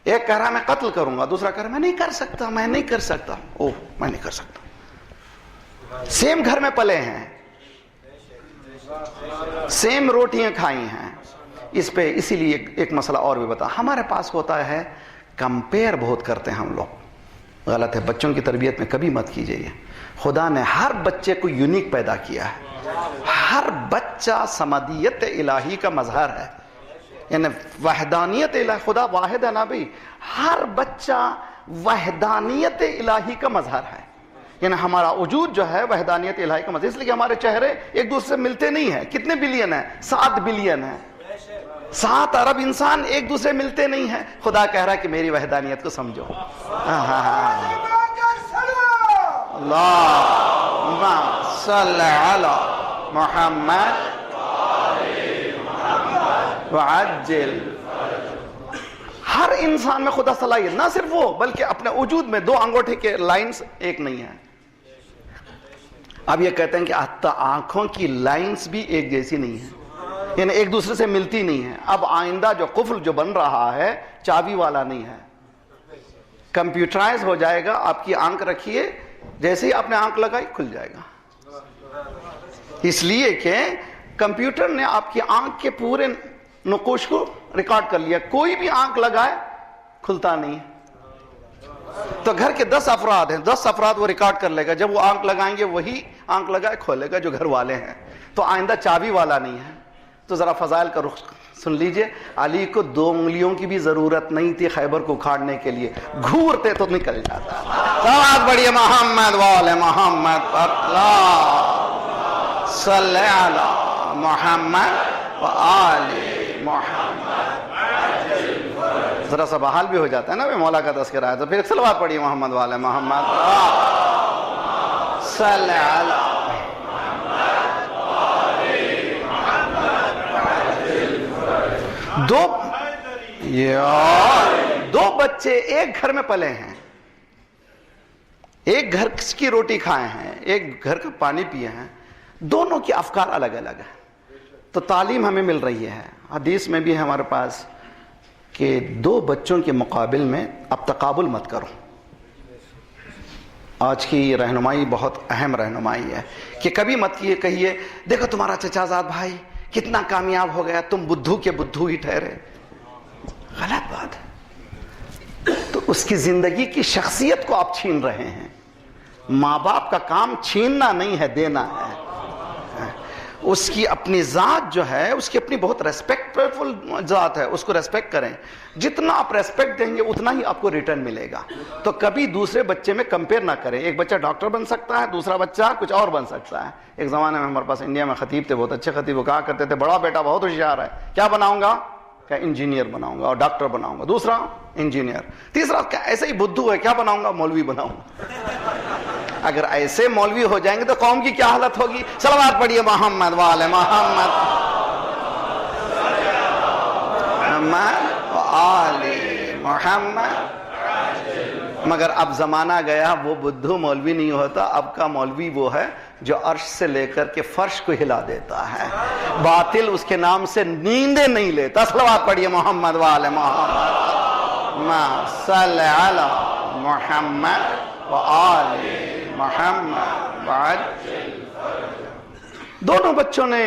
ایک کہہ رہا میں قتل کروں گا، دوسرا کہہ رہا میں نہیں کر سکتا، میں نہیں کر سکتا. اوہ میں نہیں کر سکتا. سیم گھر میں پلے ہیں، سیم روٹیاں کھائی ہیں. اس پہ اسی لیے ایک مسئلہ اور بھی بتا. ہمارے پاس ہوتا ہے کمپیئر بہت کرتے ہیں ہم لوگ. غلط ہے. بچوں کی تربیت میں کبھی مت کیجئے. خدا نے ہر بچے کو یونیک پیدا کیا ہے. ہر بچہ سمدیت الہی کا مظہر ہے، یعنی وحدانیت الہی. خدا واحد ہے نا بھائی. ہر بچہ وحدانیت الہی کا مظہر ہے، یعنی ہمارا وجود جو ہے وحدانیت الہی کا مظہر. اس لیے کہ ہمارے چہرے ایک دوسرے سے ملتے نہیں ہیں. کتنے بلین ہیں؟ 7 بلین ہیں. 7 ارب انسان ایک دوسرے ملتے نہیں ہیں. خدا کہہ رہا ہے کہ میری وحدانیت کو سمجھو. اللہم صل علی محمد وعجل. ہر انسان میں خدا صلاحیت، نہ صرف وہ بلکہ اپنے وجود میں 2 انگوٹھے کے لائنز ایک نہیں ہیں. اب یہ کہتے ہیں کہ حتی آنکھوں کی لائنز بھی ایک جیسی نہیں ہیں، یعنی ایک دوسرے سے ملتی نہیں ہیں. اب آئندہ جو قفل جو بن رہا ہے چابی والا نہیں ہے، کمپیوٹرائز ہو جائے گا. آپ کی آنکھ رکھیے، جیسے ہی آپ نے آنکھ لگائی کھل جائے گا. اس لیے کہ کمپیوٹر نے آپ کی آنکھ کے پورے نقوش کو ریکارڈ کر لیا. کوئی بھی آنکھ لگائے کھلتا نہیں. تو گھر کے 10 افراد ہیں، 10 افراد وہ ریکارڈ کر لے گا. جب وہ آنکھ لگائیں گے وہی آنکھ لگائے کھولے گا جو گھر والے ہیں. تو آئندہ چابی والا نہیں ہے. تو ذرا فضائل کا رخ سن لیجئے. علی کو 2 انگلیوں کی بھی ضرورت نہیں تھی خیبر کو اکھاڑنے کے لیے، گھورتے تو نکل جاتا. سلام پڑھیے محمد وآل محمد. اللہ صلی علی محمد وآل محمد. ذرا سا بحال بھی ہو جاتا ہے نا مولا کا تذکرہ ہے تو پھر صلوات پڑھیے محمد وآل محمد صلی علی. دو بچے ایک گھر میں پلے ہیں، ایک گھر کی روٹی کھائے ہیں، ایک گھر کا پانی پیے ہیں. دونوں کے افکار الگ الگ ہیں. تو تعلیم ہمیں مل رہی ہے. حدیث میں بھی ہے ہمارے پاس کہ 2 بچوں کے مقابل میں اب تقابل مت کرو. آج کی رہنمائی بہت اہم رہنمائی ہے کہ کبھی مت کہیے دیکھو تمہارا چچا زاد بھائی کتنا کامیاب ہو گیا، تم بدھو کے بدھو ہی ٹھہرے. غلط بات ہے. تو اس کی زندگی کی شخصیت کو آپ چھین رہے ہیں. ماں باپ کا کام چھیننا نہیں ہے، دینا ہے. اس کی اپنی ذات جو ہے، اس کی اپنی بہت ریسپیکٹفل ذات ہے، اس کو ریسپیکٹ کریں. جتنا آپ ریسپیکٹ دیں گے اتنا ہی آپ کو ریٹرن ملے گا. تو کبھی دوسرے بچے میں کمپیئر نہ کریں. ایک بچہ ڈاکٹر بن سکتا ہے، دوسرا بچہ کچھ اور بن سکتا ہے. ایک زمانے میں ہمارے پاس انڈیا میں خطیب تھے، بہت اچھے خطیب. وہ کہا کرتے تھے بڑا بیٹا بہت ہوشیار ہے، کیا بناؤں گا؟ کہ انجینئر بناؤں گا اور ڈاکٹر بناؤں گا. دوسرا انجینئر. تیسرا ایسے ہی بدھو ہے، کیا بناؤں گا؟ مولوی بناؤں گا. اگر ایسے مولوی ہو جائیں گے تو قوم کی کیا حالت ہوگی؟ صلوات پڑھیے محمد وآل محمد وآل محمد. مگر اب زمانہ گیا، وہ بدھو مولوی نہیں ہوتا. اب کا مولوی وہ ہے جو عرش سے لے کر کے فرش کو ہلا دیتا ہے. باطل اس کے نام سے نیندیں نہیں لیتا. صلوات پڑھیے محمد وآل محمد صلی علی محمد وآل محمد وعجل. دونوں بچوں نے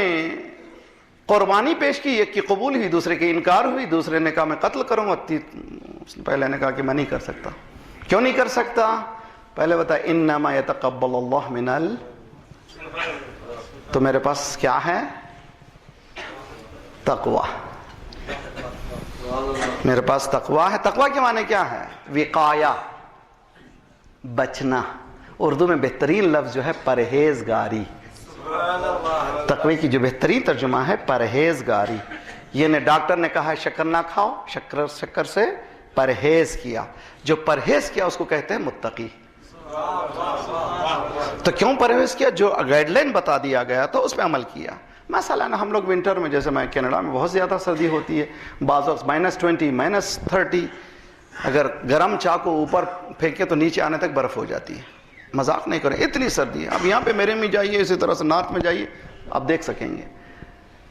قربانی پیش کی. ایک کی قبول ہوئی، دوسرے کی انکار ہوئی. دوسرے نے کہا میں قتل کروں گا، پہلے نے کہا کہ میں نہیں کر سکتا. کیوں نہیں کر سکتا؟ پہلے بتا انما یتقبل اللہ من تو میرے پاس کیا ہے؟ تقوی. میرے پاس تقوی ہے. تقوی کے معنی کیا ہے؟ وقایا، بچنا. اردو میں بہترین لفظ جو ہے پرہیزگاری. تقوی کی جو بہترین ترجمہ ہے پرہیزگاری. یہ نے ڈاکٹر نے کہا ہے شکر نہ کھاؤ، شکر سے پرہیز کیا. جو پرہیز کیا اس کو کہتے ہیں متقی. تو کیوں پرہیز کیا؟ جو گائیڈ لائن بتا دیا گیا تو اس پہ عمل کیا. مثلا ہم لوگ ونٹر میں، جیسے میں کینیڈا میں بہت زیادہ سردی ہوتی ہے، بعض وقت -20 -30. اگر گرم چاہ کو اوپر پھینکے تو نیچے آنے تک برف ہو جاتی ہے. مذاق نہیں کریں، اتنی سردی ہے. اب یہاں پہ میرے میں جائیے، اسی طرح سے نارتھ میں جائیے، آپ دیکھ سکیں گے.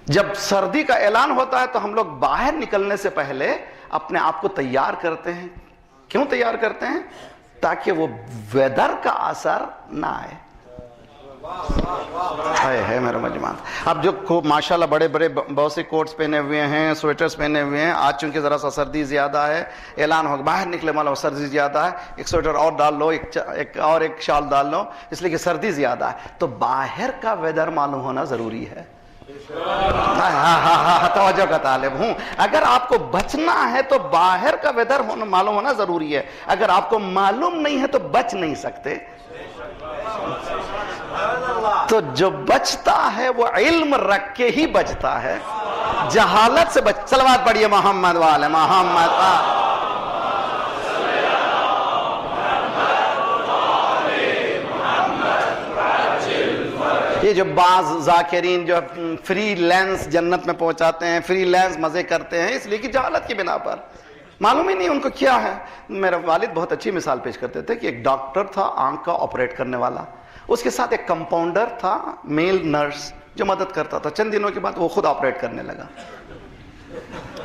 جب سردی کا اعلان ہوتا ہے تو ہم لوگ باہر نکلنے سے پہلے اپنے آپ کو تیار کرتے ہیں. کیوں تیار کرتے ہیں؟ تاکہ وہ ویدر کا اثر نہ آئے. ہے میرا مجمع. اب جو ماشاءاللہ بڑے بڑے بہت سے کوٹس پہنے ہوئے ہیں، سویٹرز پہنے ہوئے ہیں، آج چونکہ ذرا سا سردی زیادہ ہے، اعلان ہو باہر نکلے والا سردی زیادہ ہے، ایک سویٹر اور ڈال لو، ایک شال ڈال لو، اس لیے کہ سردی زیادہ ہے. تو باہر کا ویدر معلوم ہونا ضروری ہے. توجہ کا طالب ہوں. اگر آپ کو بچنا ہے تو باہر کا ویدر معلوم ہونا ضروری ہے. اگر آپ کو معلوم نہیں ہے تو بچ نہیں سکتے. تو جو بچتا ہے وہ علم رکھ کے ہی بچتا ہے، جہالت سے بچ. صلوات پڑھیے محمد والے محمد. یہ جو بعض ذاکرین جو فری لینس جنت میں پہنچاتے ہیں، فری لینس مزے کرتے ہیں، اس لیے کہ جہالت کی بنا پر معلوم ہی نہیں ان کو کیا ہے. میرے والد بہت اچھی مثال پیش کرتے تھے کہ ایک ڈاکٹر تھا آنکھ کا آپریٹ کرنے والا، اس کے ساتھ ایک کمپاؤنڈر تھا میل نرس جو مدد کرتا تھا. چند دنوں کے بعد وہ خود آپریٹ کرنے لگا.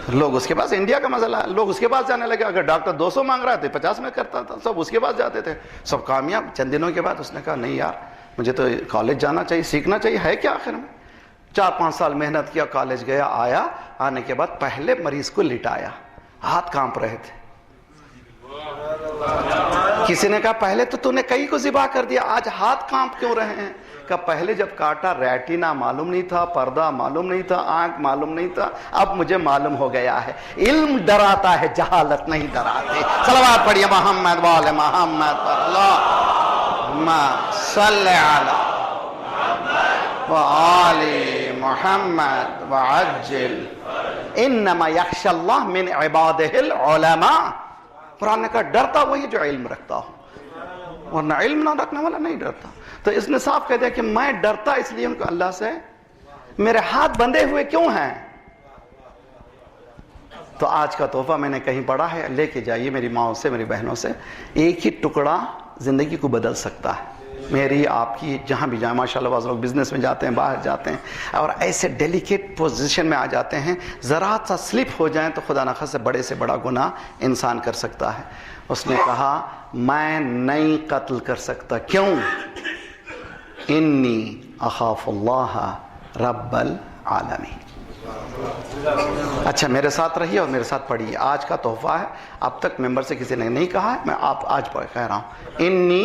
لوگ اس کے پاس، انڈیا کا مسئلہ ہے، لوگ اس کے پاس جانے لگے. اگر ڈاکٹر 200 مانگ رہا ہے تو 50 میں کرتا تھا. سب اس کے پاس جاتے تھے، سب کامیاب. چند دنوں کے بعد اس نے کہا نہیں یار، مجھے تو کالج جانا چاہیے، سیکھنا چاہیے. ہے کیا آخر میں 4-5 سال محنت کیا، کالج گیا، آیا. آنے کے بعد پہلے مریض کو لٹایا، ہاتھ کانپ رہے تھے. کسی نے کہا پہلے تو تو نے کئی کو ذبح کر دیا، آج ہاتھ کانپ کیوں رہے ہیں؟ کہ پہلے جب کاٹا ریٹینا معلوم نہیں تھا، پردہ معلوم نہیں تھا، آنکھ معلوم نہیں تھا، اب مجھے معلوم ہو گیا ہے. علم ڈراتا ہے، جہالت نہیں ڈراتی. صلوات پڑھیے محمد والے محمد پر. اللہم صلی علی وآل محمد وعجل. انما یخشی اللہ من عبادہ العلماء. قرآن نے کہا ڈرتا وہی جو علم رکھتا ہو، ورنہ علم نہ رکھنے والا نہیں ڈرتا. تو اس نے صاف کہہ دیا کہ میں ڈرتا اس لیے ہوں کہ اللہ سے میرے ہاتھ بندھے ہوئے کیوں ہیں. تو آج کا تحفہ میں نے کہیں پڑھا ہے، لے کے جائیے میری ماں سے، میری بہنوں سے. ایک ہی ٹکڑا زندگی کو بدل سکتا ہے، میری آپ کی. جہاں بھی جائیں ماشاءاللہ بعض لوگ بزنس میں جاتے ہیں، باہر جاتے ہیں اور ایسے ڈیلیکیٹ پوزیشن میں آ جاتے ہیں، ذرا سا سلپ ہو جائیں تو خدا نخواستہ بڑے سے بڑا گناہ انسان کر سکتا ہے. اس نے کہا میں نہیں قتل کر سکتا. کیوں؟ انی اخاف اللہ رب العالمین. اچھا میرے ساتھ رہیے اور میرے ساتھ پڑھیے. آج کا تحفہ ہے، اب تک ممبر سے کسی نے نہیں کہا ہے، میں آپ آج کہہ رہا ہوں. انی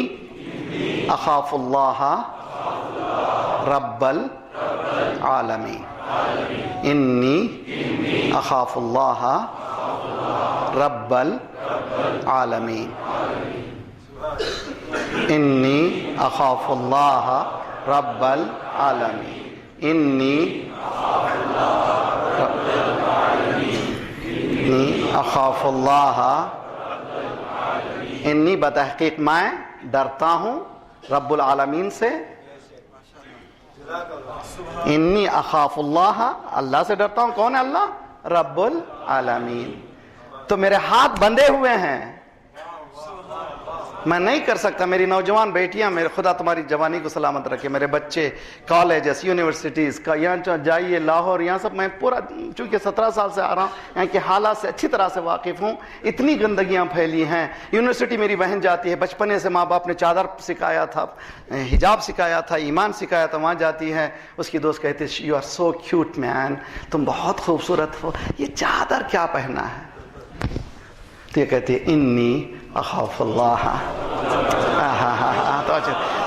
اخاف اللہ رب العالمین. انی اخاف اللہ رب العالمین. انی اخاف اللہ رب العالمین. انی اخاف اللہ. انی بتحقیق میں ڈرتا ہوں رب العالمین سے. انی اخاف اللہ، اللہ سے ڈرتا ہوں. کون ہے اللہ؟ رب العالمین. تو میرے ہاتھ بندھے ہوئے ہیں، میں نہیں کر سکتا. میری نوجوان بیٹیاں، میرے خدا تمہاری جوانی کو سلامت رکھے، میرے بچے کالجز یونیورسٹیز کا یہاں جائیے، لاہور، یہاں سب میں پورا چونکہ 17 سال سے آ رہا ہوں، یہاں کے حالات سے اچھی طرح سے واقف ہوں. اتنی گندگیاں پھیلی ہیں. یونیورسٹی میری بہن جاتی ہے، بچپنے سے ماں باپ نے چادر سکھایا تھا، حجاب سکھایا تھا، ایمان سکھایا تھا. وہاں جاتی ہے، اس کی دوست کہتے ہیں یو آر سو کیوٹ مین، تم بہت خوبصورت ہو، یہ چادر کیا پہنا ہے؟ تو یہ کہتی ہے انی اخاف اللہ.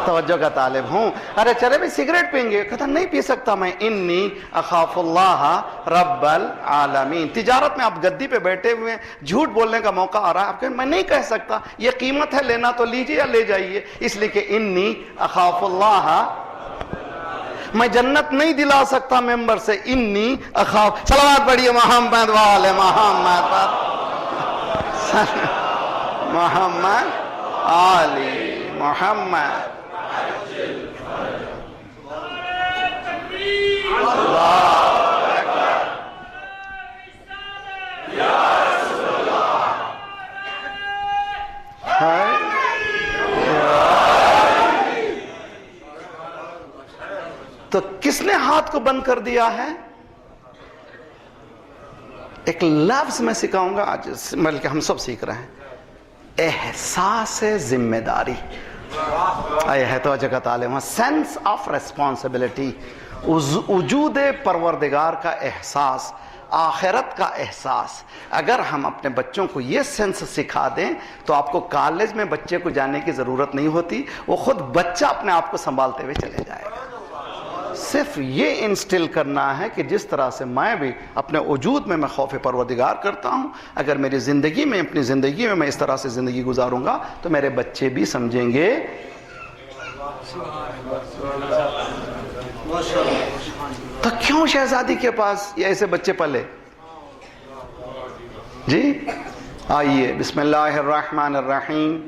توجہ کا طالب ہوں. ارے چلے بھی سگریٹ پئیں گے؟ کہتا نہیں پی سکتا میں. انی اخاف اللہ رب العالمین. تجارت میں آپ گدی پہ بیٹھے ہوئے ہیں، جھوٹ بولنے کا موقع آ رہا ہے، آپ کہیں میں نہیں کہہ سکتا، یہ قیمت ہے، لینا تو لیجیے یا لے جائیے. اس لیے کہ انی اخاف اللہ. میں جنت نہیں دلا سکتا ممبر سے، انی اخاف. صلوات پڑھیے محمد والے محمد پر. محمد آلی محمد. تو کس نے ہاتھ کو بند کر دیا ہے؟ ایک لفظ میں سکھاؤں گا آج، بلکہ ہم سب سیکھ رہے ہیں، احساس ذمہ داری. آئے ہے تو جگہ تعلیم، سینس آف ریسپانسبلٹی، وجود پروردگار کا احساس، آخرت کا احساس. اگر ہم اپنے بچوں کو یہ سینس سکھا دیں تو آپ کو کالج میں بچے کو جانے کی ضرورت نہیں ہوتی، وہ خود بچہ اپنے آپ کو سنبھالتے ہوئے چلے جائے گا. صرف یہ انسٹل کرنا ہے کہ جس طرح سے میں بھی اپنے وجود میں خوف پروردگار کرتا ہوں، اگر میری زندگی میں، اپنی زندگی میں اس طرح سے زندگی گزاروں گا تو میرے بچے بھی سمجھیں گے. تو کیوں شہزادی کے پاس یہ ایسے بچے پلے؟ جی آئیے، بسم اللہ الرحمن الرحیم.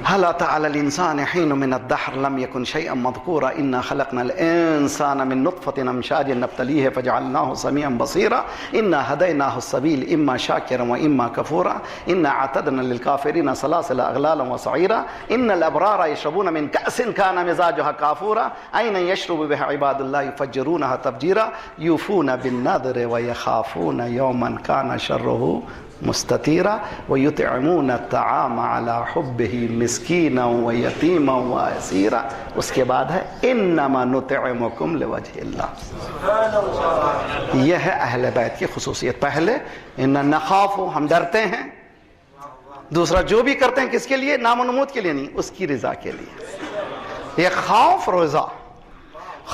هل أتى على الإنسان حين من الدهر لم يكن شيئا مذكورا إنا خلقنا الإنسان من نطفة أمشاج نبتليه فجعلناه سميعا بصيرا إنا هديناه السبيل إما شاكرا وإما كفورا إنا أعتدنا للكافرين سلاسل أغلالا وسعيرا إن الأبرار يشربون من كأس كان مزاجها كافورا أين يشرب بها عباد الله يفجرونها تفجيرا يوفون بالنذر ويخافون يوما كان شره مستطیرا وَيُطْعِمُونَ الطَّعَامَ عَلَى حُبِّهِ مِسْكِينًا وَيَتِيمًا وَأَسِيرًا. اس کے بعد ہے إِنَّمَا نُطْعِمُكُمْ لِوَجْهِ اللَّهِ. یہ ہے اہل بیت کی خصوصیت. پہلے إِنَّ نَخَافُ، ہم ڈرتے ہیں. دوسرا جو بھی کرتے ہیں کس کے لیے؟ نام و نمود کے لیے نہیں، اس کی رضا کے لیے. یہ خوف رضا،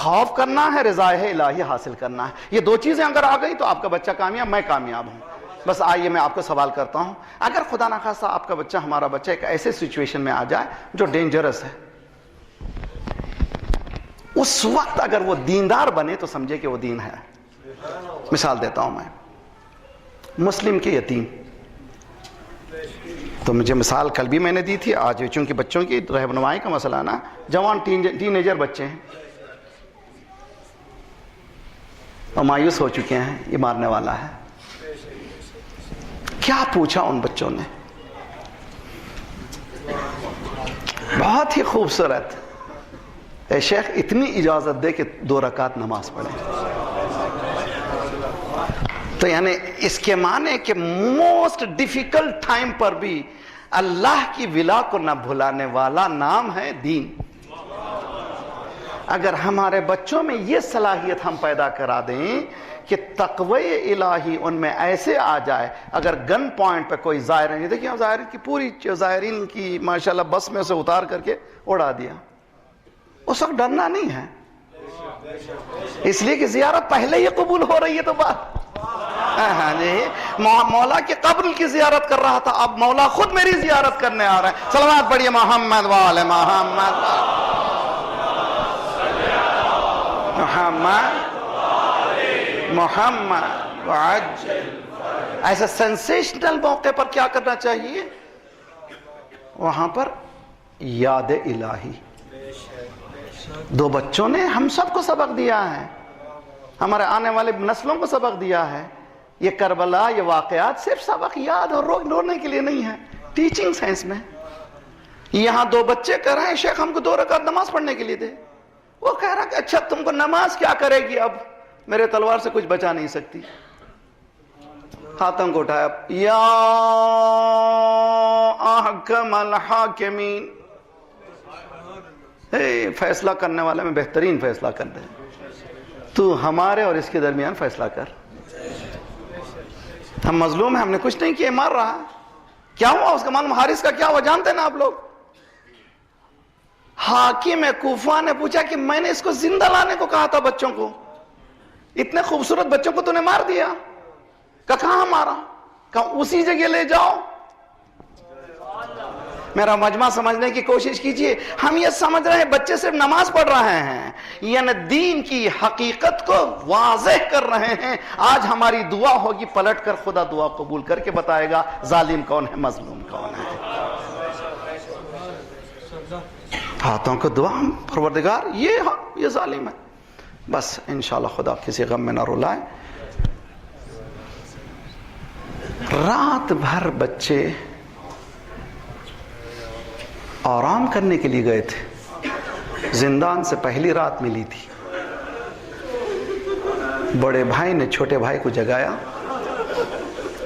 خوف کرنا ہے، رضا الہی حاصل کرنا ہے. یہ دو چیزیں اگر آ گئی تو آپ کا بچہ کامیاب، میں کامیاب ہوں. بس آئیے میں آپ کو سوال کرتا ہوں، اگر خدا نخواستہ آپ کا بچہ، ہمارا بچہ ایک ایسے سچویشن میں آ جائے جو ڈینجرس ہے، اس وقت اگر وہ دیندار بنے تو سمجھے کہ وہ دین ہے. مثال دیتا ہوں میں، مسلم کے یتیم. تو مجھے مثال کل بھی میں نے دی تھی، آج چونکہ بچوں کی رہنمائی کا مسئلہ نا، جوان ٹین ایجر بچے ہیں اور مایوس ہو چکے ہیں، یہ مارنے والا ہے. کیا پوچھا ان بچوں نے؟ بہت ہی خوبصورت. اے شیخ اتنی اجازت دے کہ 2 رکعت نماز پڑھیں. تو یعنی اس کے معنی کہ موسٹ ڈیفیکلٹ ٹائم پر بھی اللہ کی ولا کو نہ بھلانے والا نام ہے دین. اگر ہمارے بچوں میں یہ صلاحیت ہم پیدا کرا دیں کہ تقوی الہی ان میں ایسے آ جائے، اگر گن پوائنٹ پہ کوئی ظاہر نہیں، دیکھیں ظاہرین کی پوری ظاہرین کی ماشاءاللہ بس میں سے اتار کر کے اڑا دیا، اس وقت ڈرنا نہیں ہے، اس لیے کہ زیارت پہلے ہی قبول ہو رہی ہے. تو بات مولا کی قبر کی زیارت کر رہا تھا، اب مولا خود میری زیارت کرنے آ رہا ہے. صلوات پڑھیے محمد وآل محمد محمد محمد وعجل. ایسا سینسیشنل موقع پر کیا کرنا چاہیے؟ وہاں پر یاد الہی. 2 بچوں نے ہم سب کو سبق دیا ہے، ہمارے آنے والے نسلوں کو سبق دیا ہے. یہ کربلا، یہ واقعات صرف سبق یاد اور رونے کے لیے نہیں ہے، ٹیچنگ سائنس میں. یہاں 2 بچے کہہ رہے ہیں شیخ ہم کو 2 رکعت نماز پڑھنے کے لیے دے. وہ کہہ رہا کہ اچھا تم کو نماز کیا کرے گی، اب میرے تلوار سے کچھ بچا نہیں سکتی. ہاتھوں کو اٹھایا، یا احکم الحاکمین، فیصلہ کرنے والے میں بہترین فیصلہ کر دے، تو ہمارے اور اس کے درمیان فیصلہ کر. ہم مظلوم ہیں، ہم نے کچھ نہیں کیا، مار رہا. کیا ہوا اس کا معلوم حارث کا کیا ہوا جانتے نا آپ لوگ؟ حاکم کوفہ نے پوچھا کہ میں نے اس کو زندہ لانے کو کہا تھا بچوں کو، اتنے خوبصورت بچوں کو تو نے مار دیا. کہاں مارا؟ کہا اسی جگہ لے جاؤ. میرا مجمع سمجھنے کی کوشش کیجئے. ہم یہ سمجھ رہے ہیں بچے صرف نماز پڑھ رہے ہیں، یعنی دین کی حقیقت کو واضح کر رہے ہیں. آج ہماری دعا ہوگی پلٹ کر خدا دعا قبول کر کے بتائے گا ظالم کون ہے، مظلوم کون ہے. ہاتھوں کو دعا، پروردگار یہ ظالم ہے. بس انشاءاللہ خدا کسی غم میں نہ رلائے. رات بھر بچے آرام کرنے کے لیے گئے تھے. زندان سے پہلی رات ملی تھی. بڑے بھائی نے چھوٹے بھائی کو جگایا.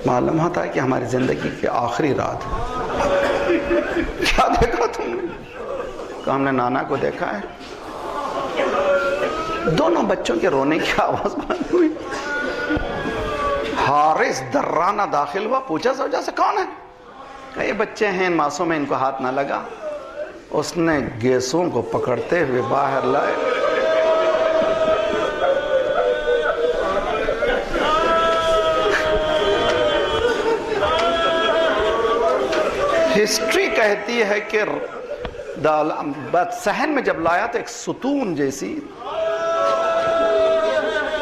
معلوم ہوتا ہے کہ ہماری زندگی کی آخری رات ہے. کیا دیکھا تم نے؟ کہا ہم نے نانا کو دیکھا ہے. دونوں بچوں کے رونے کی آواز بند ہوئی. حارث درانہ داخل ہوا, پوچھا زوجہ سے کون ہے؟ کہا یہ بچے ہیں, ان معصوم میں ان کو ہاتھ نہ لگا. اس نے گیسوں کو پکڑتے ہوئے باہر لائے. ہسٹری کہتی ہے کہ صحن میں جب لایا تو ایک ستون جیسی,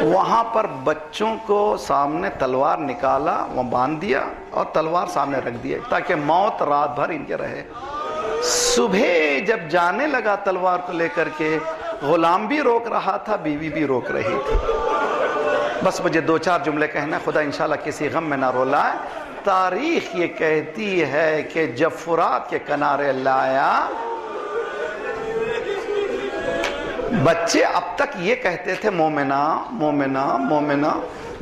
وہاں پر بچوں کو سامنے تلوار نکالا, وہ باندھ دیا اور تلوار سامنے رکھ دیا تاکہ موت رات بھر ان کے رہے. صبح جب جانے لگا تلوار کو لے کر کے, غلام بھی روک رہا تھا, بیوی بھی روک رہی تھی. بس مجھے 2-4 جملے کہنا, خدا انشاءاللہ کسی غم میں نہ رولائے. تاریخ یہ کہتی ہے کہ جب فرات کے کنارے لایا, بچے اب تک یہ کہتے تھے مومنہ مومنہ مومنہ.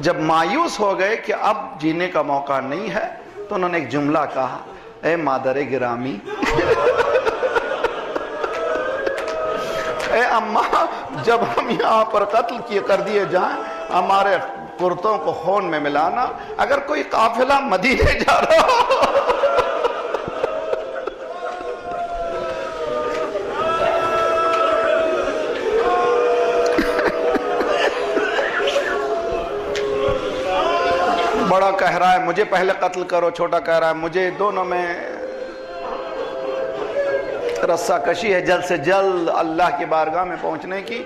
جب مایوس ہو گئے کہ اب جینے کا موقع نہیں ہے تو انہوں نے ایک جملہ کہا, اے مادر گرامی, اے اماں, جب ہم یہاں پر قتل کر دیے جائیں ہمارے کرتوں کو خون میں ملانا. اگر کوئی قافلہ مدینے جا رہا ہو بڑا کہہ رہا ہے مجھے پہلے قتل کرو, چھوٹا کہہ رہا ہے مجھے, دونوں میں رسہ کشی ہے جلد سے جلد اللہ کی بارگاہ میں پہنچنے کی.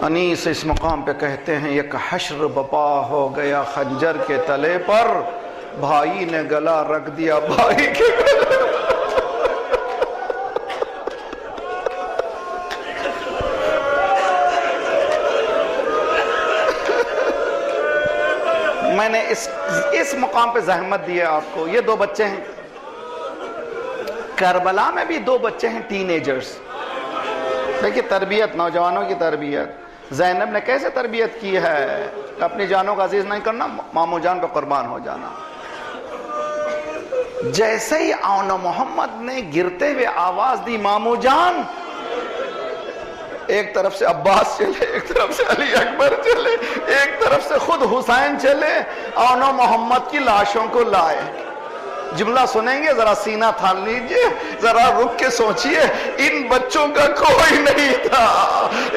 انیس اس مقام پہ کہتے ہیں یک حشر بپا ہو گیا خنجر کے تلے پر, بھائی نے گلا رکھ دیا بھائی کے گلے. میں نے اس مقام پہ زحمت دی ہے آپ کو. یہ 2 بچے ہیں, کربلا میں بھی 2 بچے ہیں ٹین ایجرز. دیکھیے تربیت, نوجوانوں کی تربیت. زینب نے کیسے تربیت کی ہے, اپنی جانوں کا عزیز نہیں کرنا, مامو جان پہ قربان ہو جانا. جیسے ہی آن محمد نے گرتے ہوئے آواز دی مامو جان, ایک طرف سے عباس چلے, ایک طرف سے علی اکبر چلے, ایک طرف سے خود حسین چلے, آن محمد کی لاشوں کو لائے. جملہ سنیں گے, ذرا سینہ تھام لیجئے, ذرا رک کے سوچئے. ان بچوں کا کوئی نہیں تھا,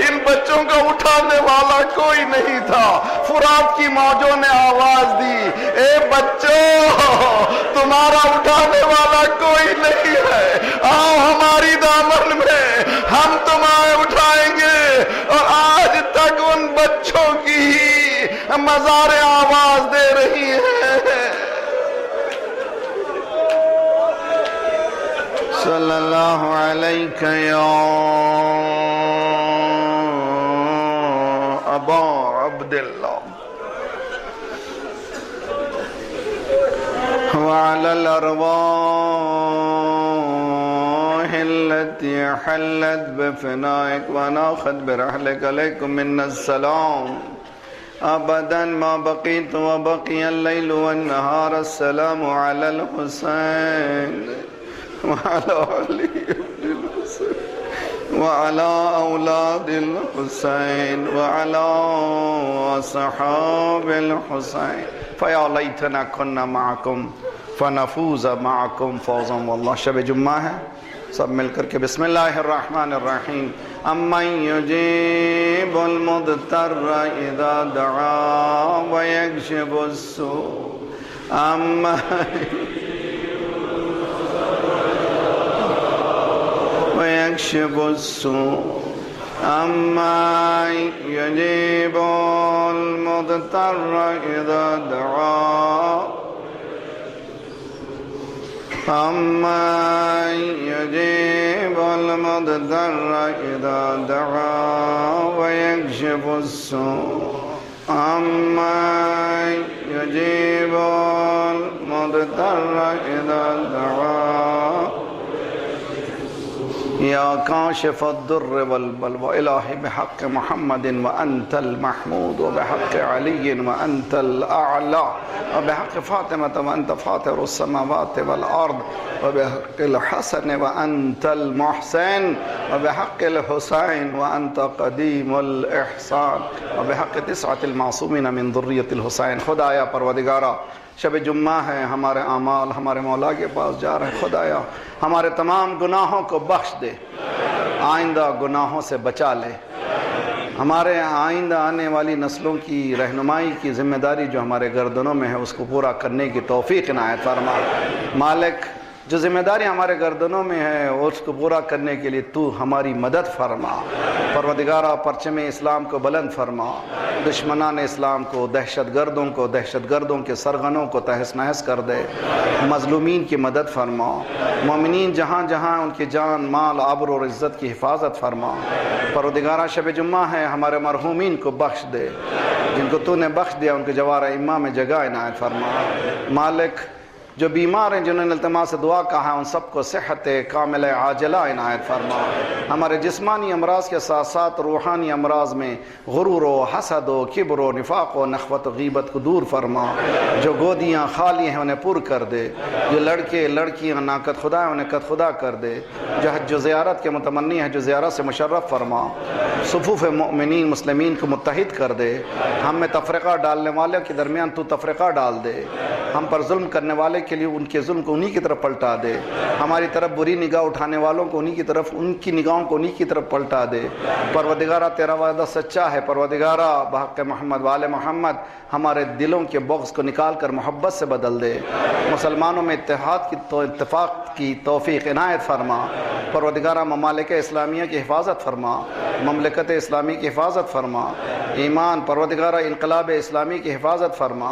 ان بچوں کا اٹھانے والا کوئی نہیں تھا. فرات کی موجوں نے آواز دی, اے بچوں تمہارا اٹھانے والا کوئی نہیں ہے, آؤ ہماری دامن میں, ہم تمہیں اٹھائیں گے. اور آج تک ان بچوں کی ہی مزاریں آواز دے رہی ہیں. صلی اللہ علیہ یا ابا عبداللہ وعلى الأرواح التي حلت بفنائك وناخذ برحلك عليكم منا السلام أبدا ما بقيت وبقي الليل والنهار. السلام على الحسين وعلى علي بن الحسين وعلى أولاد الحسين وعلى أصحاب الحسين فيا ليتنا كنا معكم فنفوز معكم فوزا. والله شب جمعہ ہے, سب مل کر کے بسم اللہ الرحمن الرحیم. امن یجیب المضطر اذا دعا ویکشف السوء ويكشف السوء أمن يجيب المضطر إذا دعا أمن يجيب المضطر إذا دعا ويكشف السوء أمن يجيب المضطر إذا دعا یا کاشف الضر والبلوى الہی بحق محمد وانت المحمود وبحق علی وانت الاعلی وبحق فاطمة وانت فاطر السماوات والارض وبحق الحسن وانت المحسن وبحق الحسین وانت قدیم الاحسان وبحق 9 المعصومین من ذریۃ الحسین۔ خدایا پروردگارا شب جمعہ ہے، ہمارے اعمال ہمارے مولا کے پاس جا رہے ہیں، خدایا ہمارے تمام گناہوں کو بخش دے، آئندہ گناہوں سے بچا لے، ہمارے آئندہ آنے والی نسلوں کی رہنمائی کی ذمہ داری جو ہمارے گردنوں میں ہے اس کو پورا کرنے کی توفیق عنایت فرما۔ مالک جو ذمہ داری ہمارے گردنوں میں ہے اس کو پورا کرنے کے لیے تو ہماری مدد فرما۔ پروردگارہ پرچم اسلام کو بلند فرما، دشمنان اسلام کو، دہشت گردوں کے سرغنوں کو تہس نہس کر دے، مظلومین کی مدد فرما، مومنین جہاں جہاں ان کی جان مال آبرو اور عزت کی حفاظت فرما۔ پروردگارہ شب جمعہ ہے، ہمارے مرحومین کو بخش دے، جن کو تو نے بخش دیا ان کے جوار ائمہ میں جگہ عنایت فرما۔ مالک جو بیمار ہیں جنہوں نے التماس سے دعا کہا ہے ان سب کو صحت کامل عاجلہ عنایت فرما۔ ہمارے جسمانی امراض کے ساتھ ساتھ روحانی امراض میں غرور و حسد و کبر و نفاق و نخوت و غیبت کو دور فرما۔ جو گودیاں خالی ہیں انہیں پر کر دے، جو لڑکے لڑکیاں ناقد خدا ہیں انہیں قد خدا کر دے، جو حج و زیارت کے متمنی ہیں جو زیارت سے مشرف فرما۔ صفوف مومنین مسلمین کو متحد کر دے، ہم میں تفرقہ ڈالنے والے کے درمیان تو تفرقہ ڈال دے، ہم پر ظلم کرنے والے کے لیے ان کے ظلم کو انہی کی طرف پلٹا دے، ہماری طرف بری نگاہ اٹھانے والوں کو انہی کی طرف، ان کی نگاہوں کو انہی کی طرف پلٹا دے۔ پروردگارہ تیرا وعدہ سچا ہے، پروردگارہ بحق محمد وآل محمد ہمارے دلوں کے بغض کو نکال کر محبت سے بدل دے، مسلمانوں میں اتفاق کی توفیق عنایت فرما۔ پروردگارہ ممالک اسلامیہ کی حفاظت فرما، مملکت اسلامی کی حفاظت فرما، ایمان پروردگارہ انقلاب اسلامی کی حفاظت فرما۔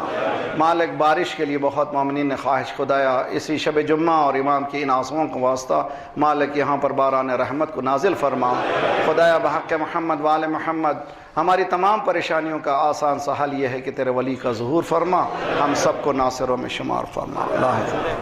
مالک بارش کے لیے بہت مومنین نے خواہش، خدایا اسی شب جمعہ اور امام کی ان آنسوؤں کا واسطہ مالک یہاں پر باران رحمت کو نازل فرما۔ خدایا بحق محمد وآل محمد ہماری تمام پریشانیوں کا آسان سا حل یہ ہے کہ تیرے ولی کا ظہور فرما، ہم سب کو ناصروں میں شمار فرما۔ اللہ حافظ۔